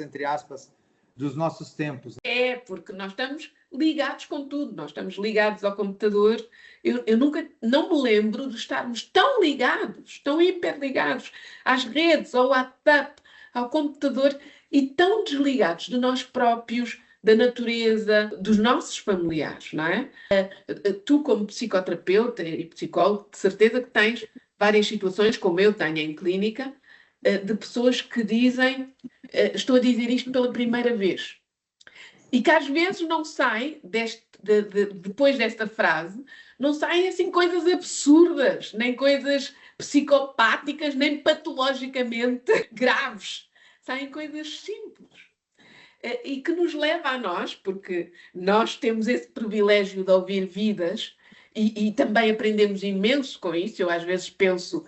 entre aspas, dos nossos tempos. É, porque nós estamos ligados com tudo, nós estamos ligados ao computador. Eu nunca, não me lembro de estarmos tão ligados, tão hiperligados às redes, ao WhatsApp, ao computador e tão desligados de nós próprios, da natureza, dos nossos familiares, não é? Tu, como psicoterapeuta e psicólogo, de certeza que tens várias situações, como eu tenho em clínica, de pessoas que dizem, estou a dizer isto pela primeira vez. E que às vezes não sai, depois desta frase, não saem assim coisas absurdas, nem coisas psicopáticas, nem patologicamente graves. Saem coisas simples. E que nos leva a nós, porque nós temos esse privilégio de ouvir vidas e também aprendemos imenso com isso. Eu às vezes penso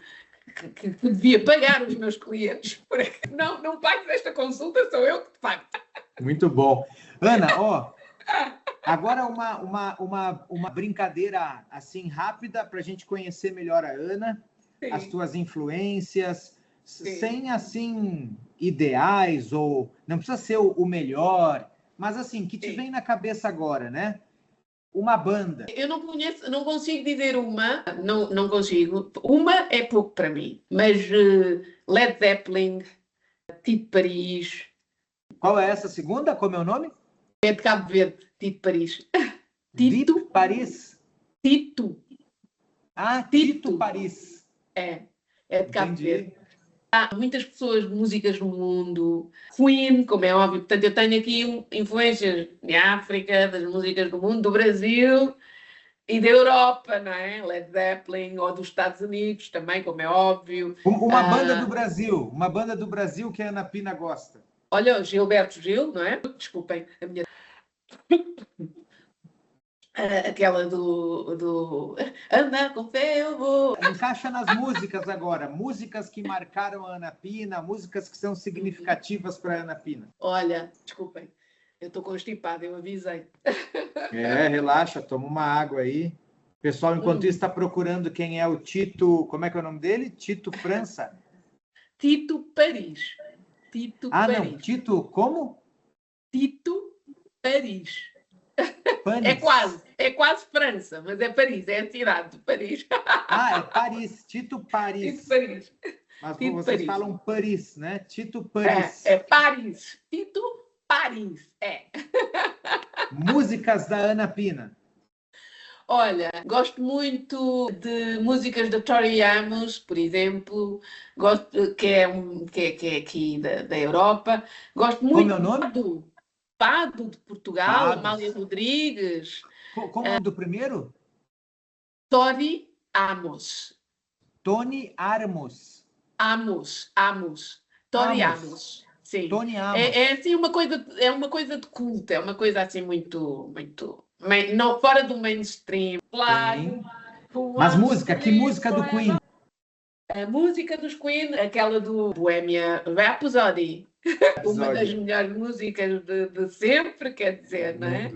que devia pagar os meus clientes. Não pago esta consulta, sou eu que te pago. Muito bom. Ana, ó, agora uma brincadeira assim rápida para a gente conhecer melhor a Ana, sim, as tuas influências, sim, sem assim ideais ou não precisa ser o melhor, mas assim que te sim vem na cabeça agora, né? Uma banda. Eu não conheço, não consigo dizer uma, não consigo. Uma é pouco para mim, mas Led Zeppelin, Tito Paris. Qual é essa segunda? Como é o nome? É de Cabo Verde, Tito Paris. Tito Paris? Tito. Ah, Tito Paris. É de Cabo Verde. Há muitas pessoas, músicas no mundo, Queen, como é óbvio. Portanto, eu tenho aqui influências de África, das músicas do mundo, do Brasil e da Europa, não é? Led Zeppelin, ou dos Estados Unidos também, como é óbvio. Uma banda do Brasil que a Ana Pina gosta. Olha, o Gilberto Gil, não é? Desculpem, a minha... aquela do Anda com fé eu vou. Encaixa nas músicas agora, músicas que marcaram a Ana Pina, músicas que são significativas para a Ana Pina. Olha, desculpem, eu estou constipada, eu avisei. Relaxa, toma uma água aí. O pessoal, enquanto isso, está procurando quem é o Tito, como é que é o nome dele? Tito França? Tito Paris. Tito Paris. Não, Tito como? Tito Paris. Paris. É quase França, mas é Paris, é a cidade de Paris. É Paris, Tito Paris. Tito Paris. Mas Tito vocês Paris. falam Paris, né? Tito Paris. É Paris. Tito Paris, Músicas da Ana Pina. Olha, gosto muito de músicas da Tori Amos, por exemplo, gosto, que é aqui da Europa. Gosto muito. Como é o nome? do Fado de Portugal, Amália Rodrigues. Como é o do primeiro? Tori Amos. Tony Amos. Amos. Tori Amos. Sim. Tony Amos. É assim uma coisa de culto, é uma coisa assim muito não fora do mainstream. Claro. Mas música, que música do Queen? A música dos Queen, aquela do Bohemian Rhapsody. Uma das melhores músicas de sempre, quer dizer, não é?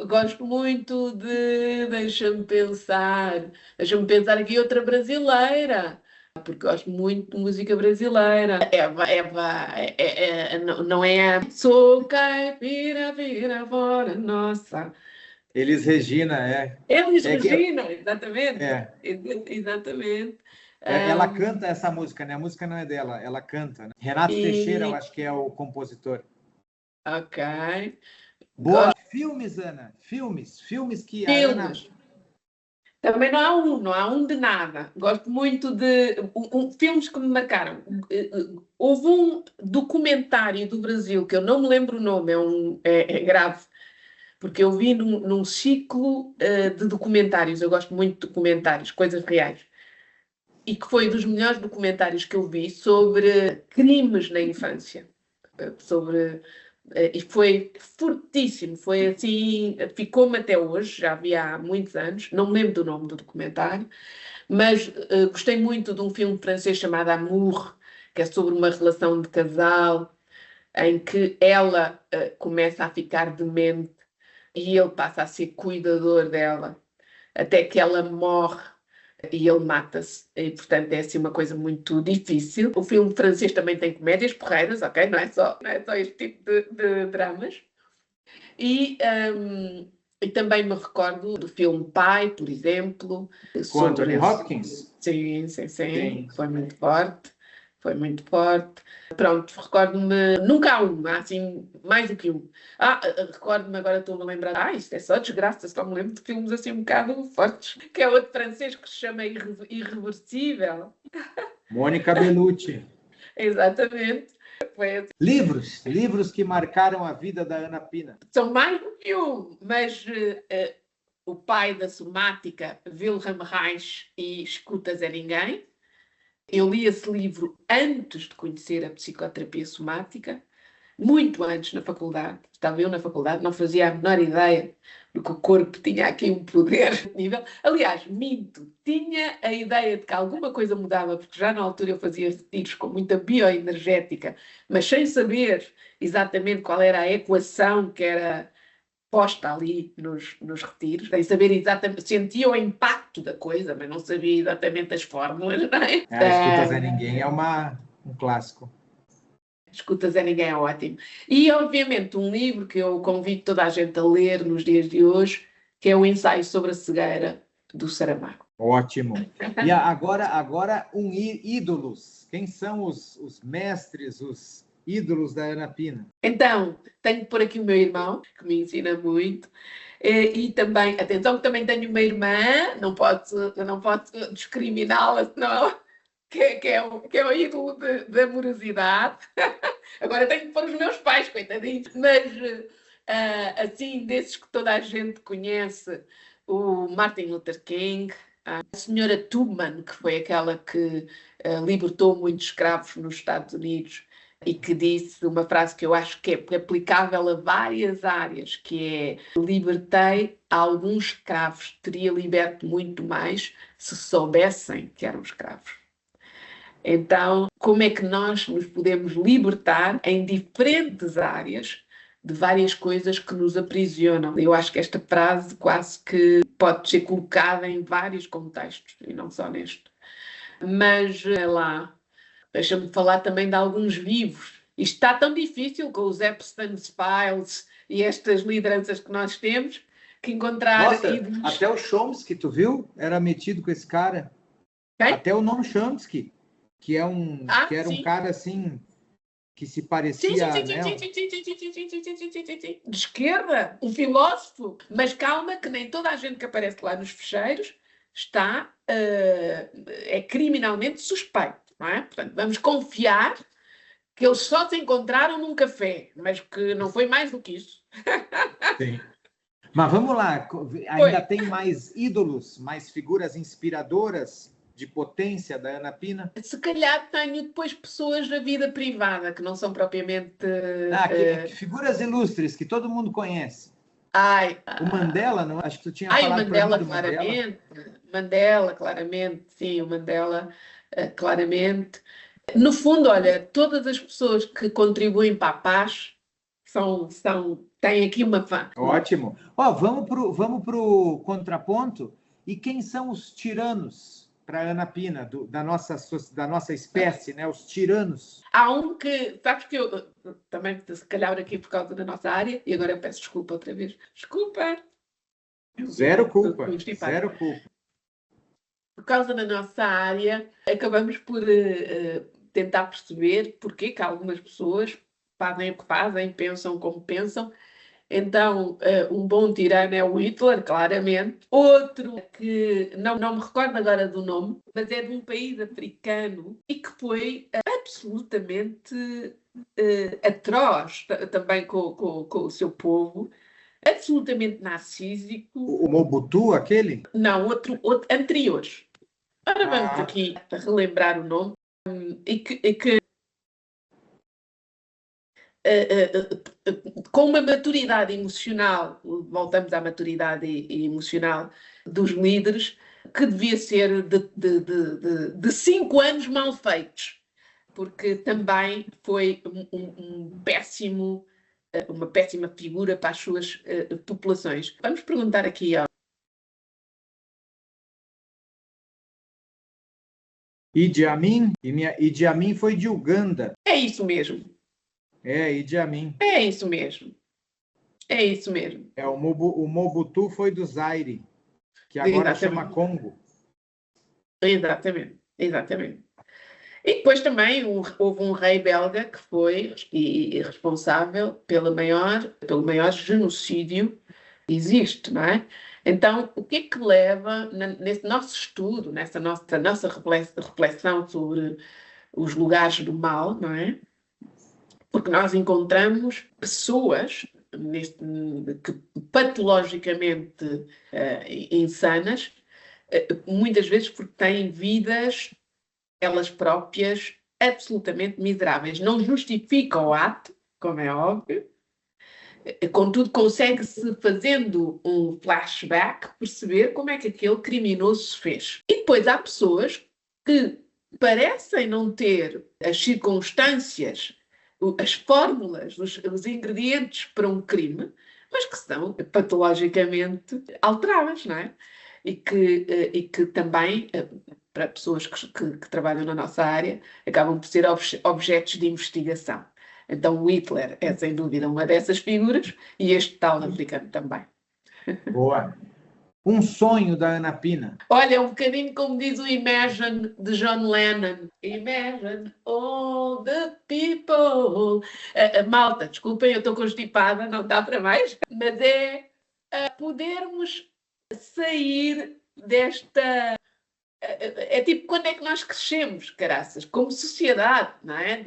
Gosto muito de... Deixa-me pensar aqui outra brasileira. porque gosto muito de música brasileira. Não é a sou caipira, vira fora, nossa. Elis Regina, é. Elis É que Regina, exatamente. é, Exatamente. ela canta essa música, né? A música não é dela, ela canta, né? Renato Teixeira, eu E, acho que é o compositor. ok. Boa. Gosto Filmes, Ana. Filmes que de a Ana. filmes. Também não há um de nada. Gosto muito de filmes que me marcaram. Houve um documentário do Brasil, que eu não me lembro o nome, é grave, porque eu vi num ciclo de documentários, eu gosto muito de documentários, coisas reais, e que foi dos melhores documentários que eu vi sobre crimes na infância, e foi fortíssimo, foi assim, ficou-me até hoje, já vi há muitos anos, não me lembro do nome do documentário, mas gostei muito de um filme francês chamado Amour, que é sobre uma relação de casal, em que ela começa a ficar demente e ele passa a ser cuidador dela, até que ela morre e ele mata-se. E, portanto, é assim uma coisa muito difícil. O filme francês também tem comédias porreiras, ok? Não é só este tipo de dramas. E, e também me recordo do filme Pai, por exemplo, Com Anthony sobre... Hopkins? Sim, sim, sim, Sim. foi muito forte. Foi muito forte. Pronto, recordo-me, nunca há um, há assim mais do que um. Recordo-me, agora estou-me a lembrar, isto é só desgraça, só me lembro de filmes assim um bocado fortes, que é outro francês que se chama Irreversível. Mônica Bellucci. Exatamente. Foi assim. Livros que marcaram a vida da Ana Pina. São mais do que um, mas o pai da somática, Wilhelm Reich e Escutas é Ninguém. Eu li esse livro antes de conhecer a psicoterapia somática, muito antes na faculdade. Estava eu na faculdade, não fazia a menor ideia de que o corpo tinha aqui um poder nível. Aliás, minto, tinha a ideia de que alguma coisa mudava, porque já na altura eu fazia retiros com muita bioenergética, mas sem saber exatamente qual era a equação que era posta ali nos retiros, sem saber exatamente, sentia o impacto da coisa, mas não sabia exatamente as fórmulas, não é? Escutas a Ninguém é um clássico. Escutas a Ninguém é ótimo. E, obviamente, um livro que eu convido toda a gente a ler nos dias de hoje, que é o Ensaio sobre a Cegueira, do Saramago. Ótimo. E agora ídolos. Quem são os mestres, os ídolos da Ana Pina? Então, tenho por aqui o meu irmão, que me ensina muito, e também, atenção, que também tenho uma irmã, não pode discriminá-la, senão, que é o ídolo de amorosidade. Agora tenho que pôr os meus pais, coitadinhos. Mas, assim, desses que toda a gente conhece, o Martin Luther King, a senhora Tubman, que foi aquela que libertou muitos escravos nos Estados Unidos e que disse uma frase que eu acho que é aplicável a várias áreas, que é: libertei alguns escravos, teria liberto muito mais se soubessem que eram escravos. Então, como é que nós nos podemos libertar em diferentes áreas de várias coisas que nos aprisionam? Eu acho que esta frase quase que pode ser colocada em vários contextos e não só neste. Mas, lá, deixa-me falar também de alguns vivos. Isto está tão difícil com os Epstein Files e estas lideranças que nós temos, que encontrar Nossa, ídolos... até o Chomsky, tu viu? Era metido com esse cara. Quem? Até o Noam Chomsky, que era um cara assim que se parecia, né? De esquerda, um filósofo. Mas calma, que nem toda a gente que aparece lá nos fecheiros é criminalmente suspeito, não é? Portanto, vamos confiar que eles só se encontraram num café, mas que não foi mais do que isso. Sim. Mas vamos lá, ainda tem mais ídolos, mais figuras inspiradoras de potência da Ana Pina? Se calhar tenho depois pessoas da vida privada que não são propriamente... figuras ilustres que todo mundo conhece. O Mandela, não? Acho que tu tinha falado para mim do claramente. Mandela, claramente, sim, o Mandela, claramente. No fundo, olha, todas as pessoas que contribuem para a paz têm aqui uma fã. Ótimo. Vamos pro contraponto. E quem são os tiranos? para Ana Pina, da nossa espécie, né? Os tiranos. Há um que, sabes que eu também, se calhar aqui por causa da nossa área, e agora eu peço desculpa outra vez. Desculpa! Zero culpa, zero culpa. Por causa da nossa área, acabamos por tentar perceber porque que algumas pessoas fazem o que fazem, pensam como pensam. Então, um bom tirano é o Hitler, claramente. Outro que não me recordo agora do nome, mas é de um país africano e que foi absolutamente atroz também com o seu povo, absolutamente narcísico. O Mobutu, aquele? Não, outro anterior. Ora, vamos aqui relembrar o nome e que com uma maturidade emocional, voltamos à maturidade emocional dos líderes, que devia ser de 5 anos mal feitos, porque também foi uma péssima figura para as suas populações. Vamos perguntar aqui ao Idi Amin? Idi Amin foi de Uganda. É isso mesmo. Idi Amin. É isso mesmo. É isso mesmo. O Mobutu foi do Zaire, que agora chama Congo. Exatamente, exatamente. E depois também houve um rei belga que foi responsável pelo maior genocídio que existe, não é? Então, o que é que leva, nesse nosso estudo, nessa nossa reflexão sobre os lugares do mal, não é? Porque nós encontramos pessoas que patologicamente insanas, muitas vezes porque têm vidas, elas próprias, absolutamente miseráveis. Não justificam o ato, como é óbvio, contudo consegue-se, fazendo um flashback, perceber como é que aquele criminoso se fez. E depois há pessoas que parecem não ter as circunstâncias, as fórmulas, os ingredientes para um crime, mas que são patologicamente alteradas, não é? E que também, para pessoas que trabalham na nossa área, acabam por ser objetos de investigação. Então o Hitler é sem dúvida uma dessas figuras e este tal africano também. Boa. Um sonho da Ana Pina. Olha, um bocadinho como diz o Imagine de John Lennon. Imagine all the people. Malta, desculpem, eu estou constipada, não dá para mais. Mas é podermos sair desta... É tipo, quando é que nós crescemos, caraças? Como sociedade, não é?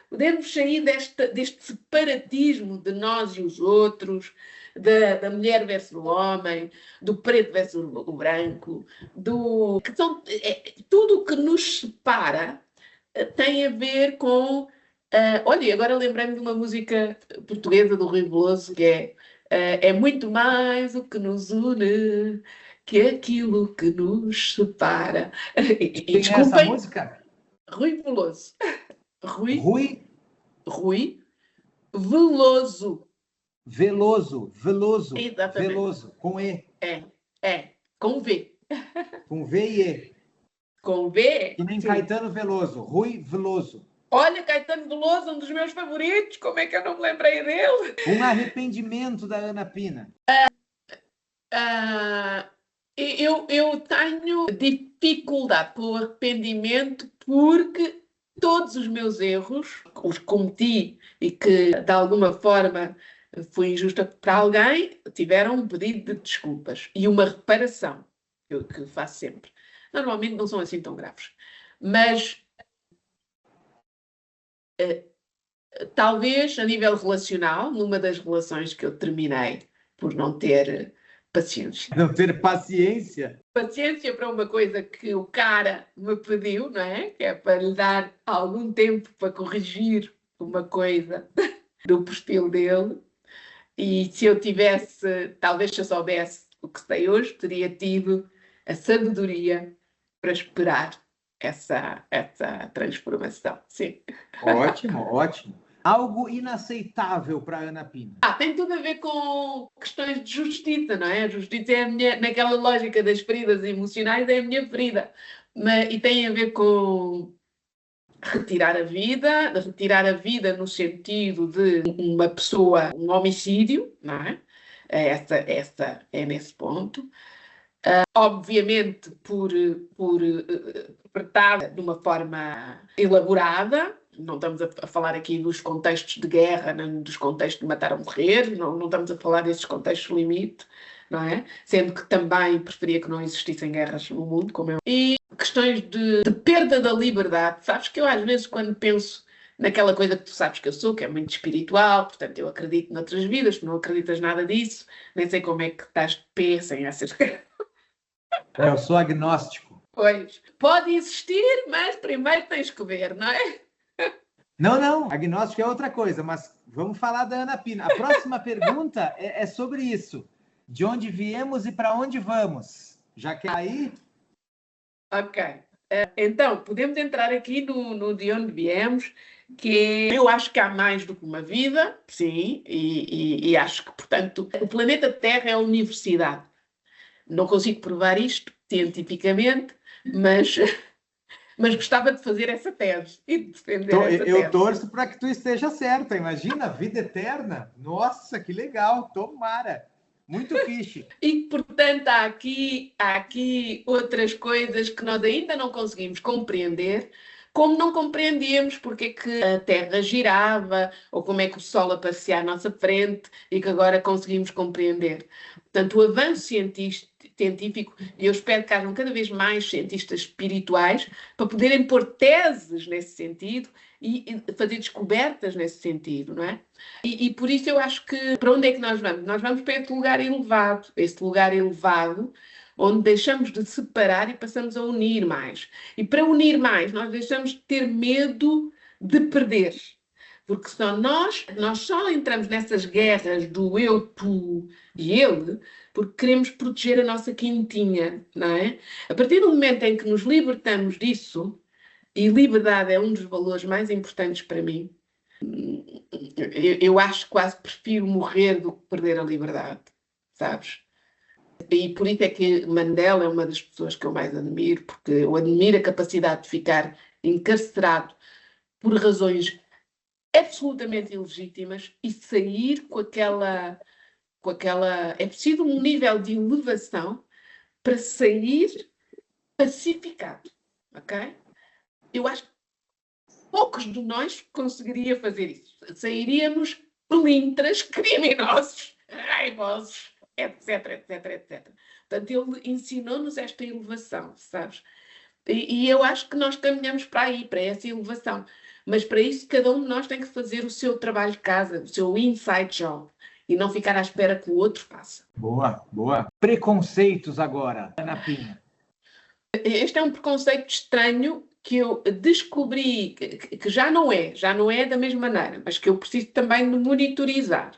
Podermos sair deste separatismo de nós e os outros, da mulher versus o homem, do preto versus o branco, tudo o que nos separa tem a ver com... olha, agora lembrei-me de uma música portuguesa do Rui Veloso, que é muito mais o que nos une que aquilo que nos separa. Quem é essa música? Rui Veloso. Rui Veloso. Veloso. Exatamente. Veloso, com E. Com V. Com V e E. Com V. Que nem sim. Caetano Veloso, Rui Veloso. Olha, Caetano Veloso, um dos meus favoritos, como é que eu não me lembrei dele? Um arrependimento da Ana Pina. Eu tenho dificuldade com o arrependimento porque todos os meus erros, os cometi e que de alguma forma fui injusta para alguém, tiveram um pedido de desculpas e uma reparação, que faço sempre. Normalmente não são assim tão graves. Mas talvez a nível relacional, numa das relações que eu terminei por não ter paciência. Não ter paciência? Paciência para uma coisa que o cara me pediu, não é? Que é para lhe dar algum tempo para corrigir uma coisa do perfil dele. E se eu tivesse, talvez se eu soubesse o que sei hoje, teria tido a sabedoria para esperar essa transformação. Sim. Ótimo. Algo inaceitável para Ana Pina. Tem tudo a ver com questões de justiça, não é? A justiça é naquela lógica das feridas emocionais, é a minha ferida. e tem a ver com retirar a vida no sentido de uma pessoa, um homicídio, não é? Essa é nesse ponto. Obviamente por interpretada de uma forma elaborada. Não estamos a falar aqui dos contextos de guerra, nem dos contextos de matar ou morrer, não estamos a falar desses contextos limite, não é? Sendo que também preferia que não existissem guerras no mundo, como eu. E questões de perda da liberdade. Sabes que eu às vezes quando penso naquela coisa que tu sabes que eu sou, que é muito espiritual, portanto eu acredito noutras vidas, tu não acreditas nada disso, nem sei como é que estás de pé sem essas... Eu sou agnóstico. Pois, pode existir, mas primeiro tens que ver, não é? Não, agnóstico é outra coisa, mas vamos falar da Ana Pina. A próxima pergunta é sobre isso. De onde viemos e para onde vamos? Já que aí... Ok. Então, podemos entrar aqui no de onde viemos, que eu acho que há mais do que uma vida, sim, e acho que, portanto, o planeta Terra é a universidade. Não consigo provar isto cientificamente, mas gostava de fazer essa tese e de defender essa tese. Eu torço para que tu esteja certa. Imagina, vida eterna. Nossa, que legal. Tomara. Muito fixe. E, portanto, há aqui outras coisas que nós ainda não conseguimos compreender, como não compreendíamos porque é que a Terra girava, ou como é que o Sol aparecia à nossa frente, e que agora conseguimos compreender. Portanto, o avanço científico, e eu espero que hajam cada vez mais cientistas espirituais para poderem pôr teses nesse sentido e fazer descobertas nesse sentido, não é? E por isso eu acho que, para onde é que nós vamos? Nós vamos para esse lugar elevado, onde deixamos de separar e passamos a unir mais. E para unir mais, nós deixamos de ter medo de perder. Porque nós só entramos nessas guerras do eu, tu e ele, porque queremos proteger a nossa quintinha, não é? A partir do momento em que nos libertamos disso, e liberdade é um dos valores mais importantes para mim, eu acho que quase prefiro morrer do que perder a liberdade, sabes? E por isso é que Mandela é uma das pessoas que eu mais admiro, porque eu admiro a capacidade de ficar encarcerado por razões absolutamente ilegítimas e sair com aquela... É preciso um nível de elevação para sair pacificado, ok? Eu acho que poucos de nós conseguiria fazer isso. Sairíamos pelintras, criminosos, raivosos, etc, etc, etc. Portanto, ele ensinou-nos esta elevação, sabes? E eu acho que nós caminhamos para aí, para essa elevação. Mas para isso, cada um de nós tem que fazer o seu trabalho de casa, o seu inside job, e não ficar à espera que o outro faça. Boa, boa. Preconceitos agora, Ana Pina. Este é um preconceito estranho que eu descobri que já não é da mesma maneira, mas que eu preciso também de monitorizar.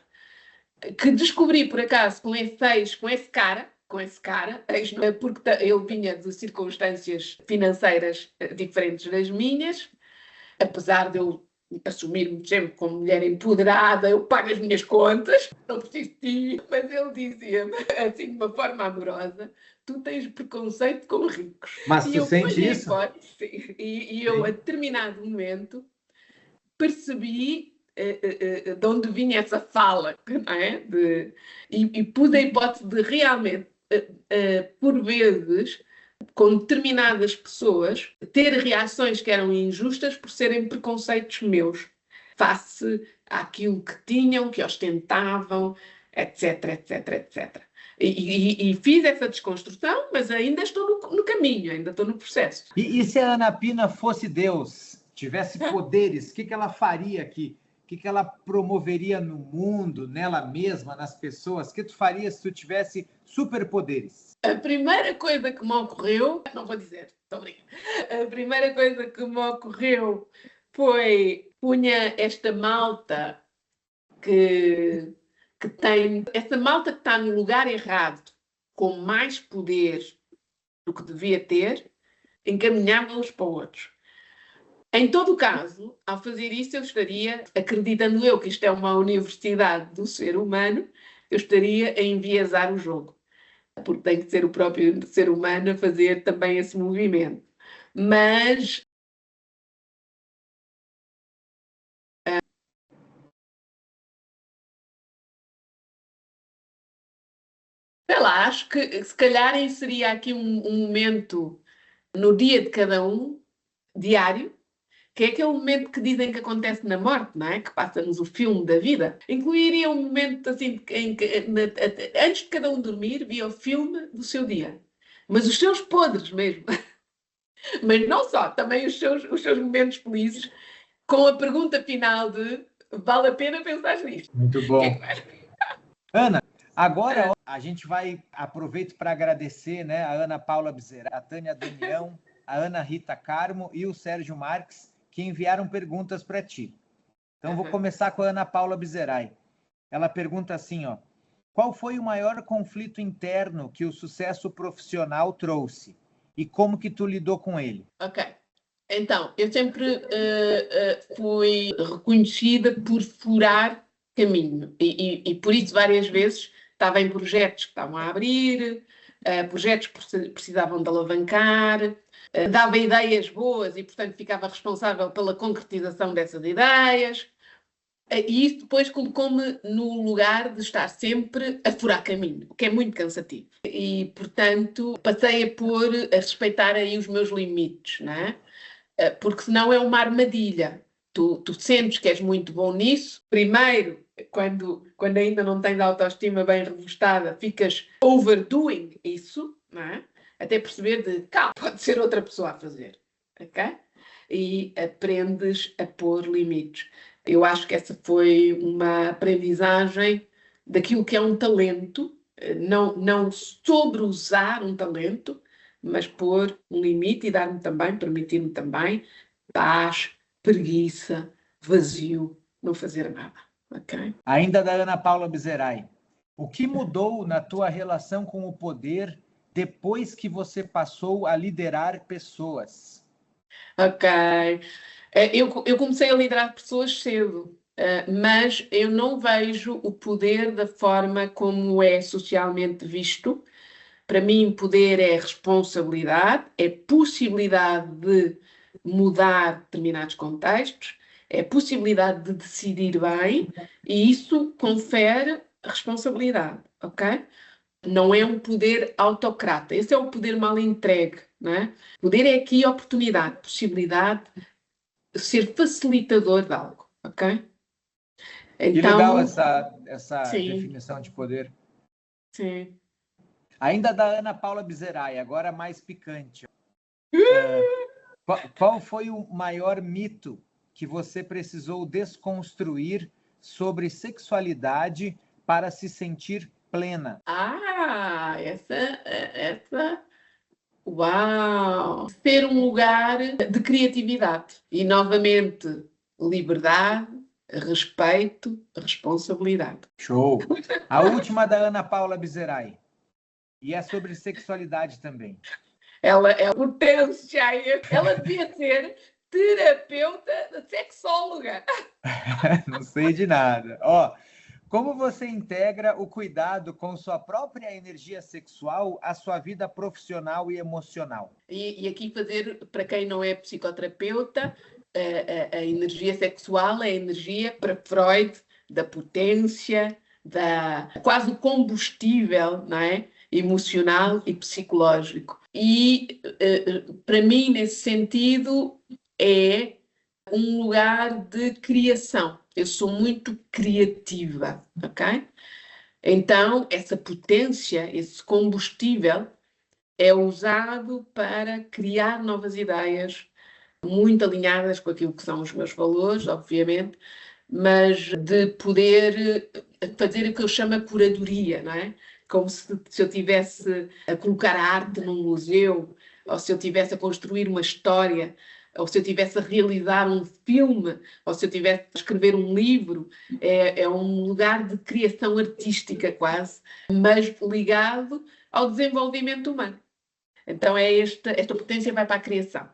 Que descobri, por acaso, com esse cara, porque ele vinha de circunstâncias financeiras diferentes das minhas, apesar de eu assumir-me sempre como mulher empoderada, eu pago as minhas contas, não preciso de ti, mas ele dizia-me, assim, de uma forma amorosa, tu tens preconceito com ricos. Mas tu sente isso? E eu, a determinado momento, percebi de onde vinha essa fala, não é? E pus a hipótese de realmente, por vezes, com determinadas pessoas, ter reações que eram injustas por serem preconceitos meus, face àquilo que tinham, que ostentavam, etc, etc, etc. E fiz essa desconstrução, mas ainda estou no caminho, ainda estou no processo. E se a Ana Pina fosse Deus, tivesse poderes, o que ela faria aqui? O que ela promoveria no mundo, nela mesma, nas pessoas? O que tu faria se tu tivesse superpoderes? A primeira coisa que me ocorreu, não vou dizer, estou brincando. A primeira coisa que me ocorreu foi, punha esta malta que tem, essa malta que está no lugar errado, com mais poder do que devia ter, encaminhava-os para outros. Em todo o caso, ao fazer isso, eu estaria, acreditando eu que isto é uma universidade do ser humano, eu estaria a enviesar o jogo, porque tem que ser o próprio ser humano a fazer também esse movimento. Mas sei lá, acho que se calhar seria aqui um momento no dia de cada um, diário, que é aquele momento que dizem que acontece na morte, não é? Que passa-nos o filme da vida. Incluiria um momento assim em que, antes de cada um dormir, via o filme do seu dia. Mas os seus podres mesmo. Mas não só, também os seus momentos felizes, com a pergunta final de vale a pena pensar nisto. Muito O que é bom. que vai? Ana, agora a gente vai, aproveito para agradecer, né, a Ana Paula Bezerra, a Tânia Damião, a Ana Rita Carmo e o Sérgio Marques, que enviaram perguntas para ti. Então, vou começar com a Ana Paula Bizerai. Ela pergunta assim, ó, qual foi o maior conflito interno que o sucesso profissional trouxe? E como que tu lidou com ele? Ok. Então, eu sempre fui reconhecida por furar caminho e por isso várias vezes estava em projetos que estavam a abrir, projetos que precisavam de alavancar, dava ideias boas e, portanto, ficava responsável pela concretização dessas ideias. E isso depois colocou-me no lugar de estar sempre a furar caminho, o que é muito cansativo. E, portanto, passei a respeitar aí os meus limites, não é? Porque senão é uma armadilha. Tu sentes que és muito bom nisso. Primeiro, quando ainda não tens a autoestima bem revestada, ficas overdoing isso, não é? Até perceber de, calma, pode ser outra pessoa a fazer, ok? E aprendes a pôr limites. Eu acho que essa foi uma aprendizagem daquilo que é um talento, não sobreusar um talento, mas pôr um limite e dar-me também, permitir-me também paz, preguiça, vazio, não fazer nada, ok? Ainda da Ana Paula Bizerai, o que mudou na tua relação com o poder depois que você passou a liderar pessoas? Ok. Eu comecei a liderar pessoas cedo, mas eu não vejo o poder da forma como é socialmente visto. Para mim, poder é responsabilidade, é possibilidade de mudar determinados contextos, é possibilidade de decidir bem e isso confere responsabilidade, ok? Não é um poder autocrata. Esse é o poder mal entregue, não é? Poder é aqui oportunidade, possibilidade de ser facilitador de algo, ok? Que legal Então, essa sim, definição de poder. sim. Ainda da Ana Paula Bizerai, agora mais picante. Qual foi o maior mito que você precisou desconstruir sobre sexualidade para se sentir plena? Ah, uau! Ser um lugar de criatividade e, novamente, liberdade, respeito, responsabilidade. Show! A última da Ana Paula Bizerai. E é sobre sexualidade também. Ela é potência, ela devia ser terapeuta sexóloga. Não sei de nada. Ó, como você integra o cuidado com sua própria energia sexual à sua vida profissional e emocional? E aqui fazer, para quem não é psicoterapeuta, a energia sexual é a energia, para Freud, da potência, quase o combustível, não é? Emocional e psicológico. E para mim, nesse sentido, é um lugar de criação. Eu sou muito criativa, ok? Então, essa potência, esse combustível, é usado para criar novas ideias, muito alinhadas com aquilo que são os meus valores, obviamente, mas de poder fazer o que eu chamo a curadoria, não é? Como se eu tivesse a colocar a arte num museu, ou se eu tivesse a construir uma história, ou se eu tivesse a realizar um filme, ou se eu tivesse a escrever um livro, é um lugar de criação artística quase, mas ligado ao desenvolvimento humano. Então, esta potência vai para a criação.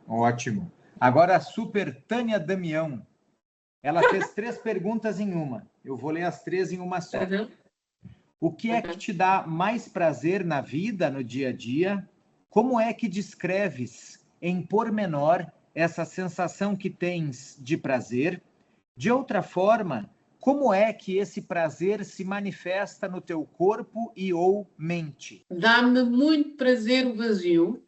Ótimo. Agora a super Tânia Damião. Ela fez 3 perguntas em uma. Eu vou ler as 3 em uma só. Uhum. O que é que te dá mais prazer na vida, no dia a dia? como é que descreves em pormenor essa sensação que tens de prazer? De outra forma, como é que esse prazer se manifesta no teu corpo e ou mente? Dá-me muito prazer o vazio,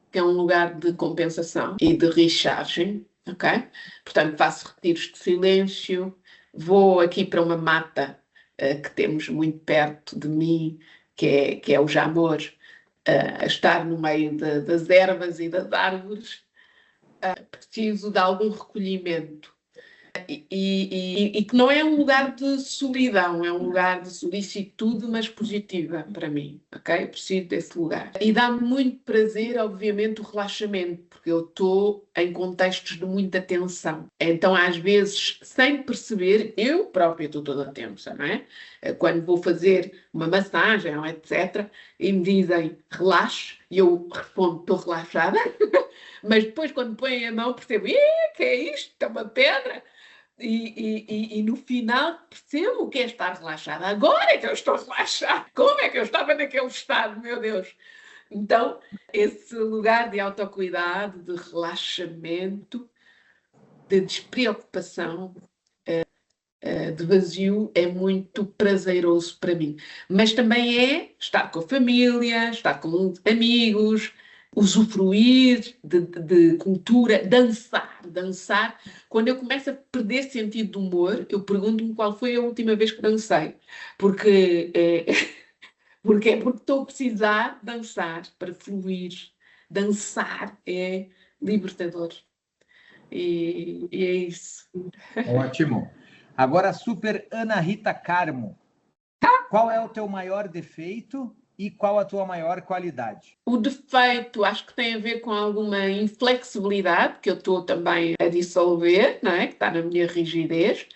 que é um lugar de compensação e de rechargem, ok? Portanto, faço retiros de silêncio, vou aqui para uma mata que temos muito perto de mim, que é o Jamor, a estar no meio das ervas e das árvores. Preciso de algum recolhimento. E que não é um lugar de solidão, é um lugar de solicitude, mas positiva para mim, ok? Eu preciso desse lugar. E dá-me muito prazer, obviamente, o relaxamento, porque eu estou em contextos de muita tensão. Então, às vezes, sem perceber, eu própria estou toda tensa, não é? Quando vou fazer uma massagem, etc., e me dizem relaxe, e eu respondo, estou relaxada, mas depois, quando põem a mão, percebo, que é isto? É uma pedra? E no final percebo o que é estar relaxada. Agora é que eu estou relaxada. Como é que eu estava naquele estado, meu Deus? Então, esse lugar de autocuidado, de relaxamento, de despreocupação, de vazio, é muito prazeroso para mim. Mas também é estar com a família, estar com amigos, usufruir de cultura, dançar. Quando eu começo a perder sentido de humor, eu pergunto-me qual foi a última vez que dancei. Porque porque estou a precisar dançar para fluir. Dançar é libertador. E é isso. Ótimo. Agora, a super Ana Rita Carmo. Qual é o teu maior defeito e qual a tua maior qualidade? O defeito acho que tem a ver com alguma inflexibilidade que eu estou também a dissolver, não é? Que está na minha rigidez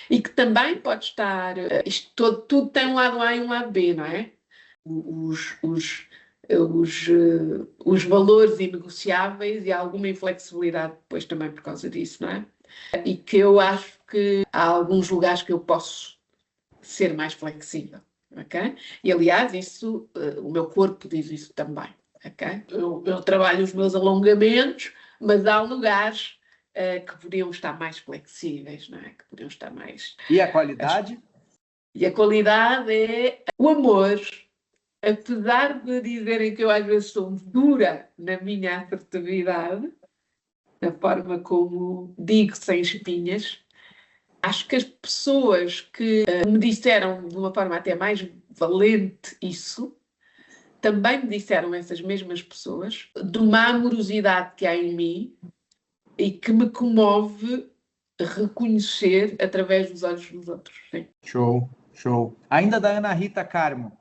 e que também pode estar. Tudo tem um lado A e um lado B, não é? Os, os, os valores inegociáveis e alguma inflexibilidade depois também por causa disso, não é? E que eu acho que há alguns lugares que eu posso ser mais flexível, ok? E aliás, isso, o meu corpo diz isso também, ok? Eu trabalho os meus alongamentos, mas há lugares que poderiam estar mais flexíveis, não é? Que poderiam estar mais... E a qualidade? E a qualidade é o amor. Apesar de dizerem que eu às vezes sou dura na minha assertividade, na forma como digo sem espinhas, acho que as pessoas que me disseram de uma forma até mais valente isso, também me disseram essas mesmas pessoas, de uma amorosidade que há em mim e que me comove reconhecer através dos olhos dos outros. Sim. Show, show. Ainda da Ana Rita Carmo,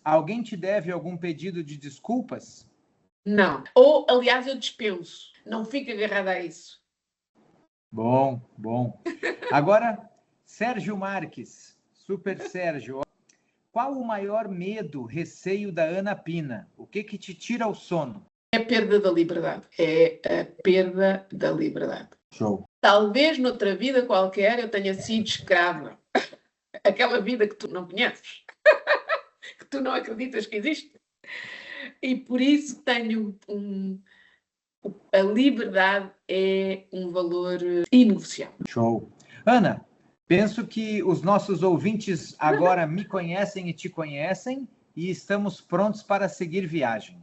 alguém te deve algum pedido de desculpas? Não. Ou, aliás, eu dispenso. Não fico agarrada a isso. Bom, bom. Agora, Sérgio Marques, Super Sérgio. Qual o maior medo, receio da Ana Pina? O que te tira o sono? É a perda da liberdade. É a perda da liberdade. Show. Talvez noutra vida qualquer eu tenha sido escrava. Aquela vida que tu não conheces. Que tu não acreditas que existe. E por isso tenho a liberdade é um valor inegociável. Show. Ana, penso que os nossos ouvintes agora me conhecem e te conhecem e estamos prontos para seguir viagem.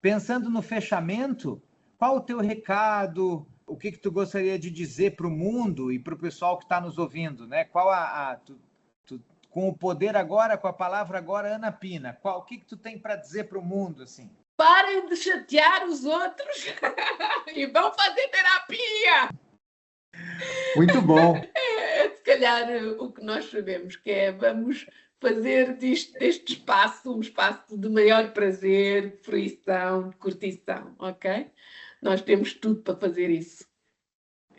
Pensando no fechamento, qual o teu recado? O que tu gostaria de dizer para o mundo e para o pessoal que está nos ouvindo, né? Qual com o poder agora, com a palavra agora, Ana Pina, o que tu tem para dizer para o mundo, assim? Parem de chatear os outros e vão fazer terapia! Muito bom. Se calhar o que nós sabemos que é vamos fazer deste espaço um espaço de maior prazer, de fruição, de curtição, ok? Nós temos tudo para fazer isso.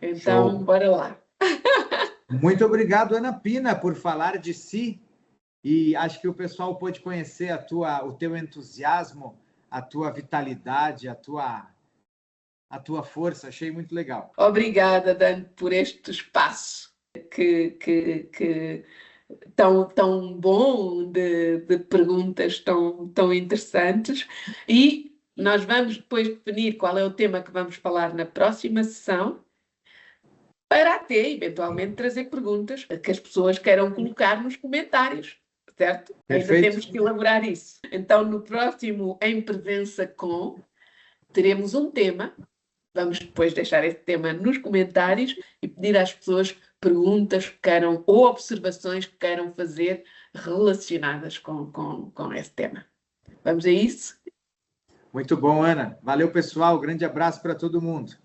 Então, Show. bora lá. Muito obrigado, Ana Pina, por falar de si. E acho que o pessoal pôde conhecer o teu entusiasmo, a tua vitalidade, a tua força. Achei muito legal. Obrigada, Dani, por este espaço que tão bom de perguntas tão interessantes e Nós vamos depois definir qual é o tema que vamos falar na próxima sessão, para até, eventualmente, trazer perguntas que as pessoas queiram colocar nos comentários, certo? Perfeito. Ainda temos que elaborar isso. Então, no próximo Em Presença Com, teremos um tema. Vamos depois deixar esse tema nos comentários e pedir às pessoas perguntas que queiram ou observações que queiram fazer relacionadas com esse tema. Vamos a isso? Muito bom, Ana. Valeu, pessoal. Grande abraço para todo mundo.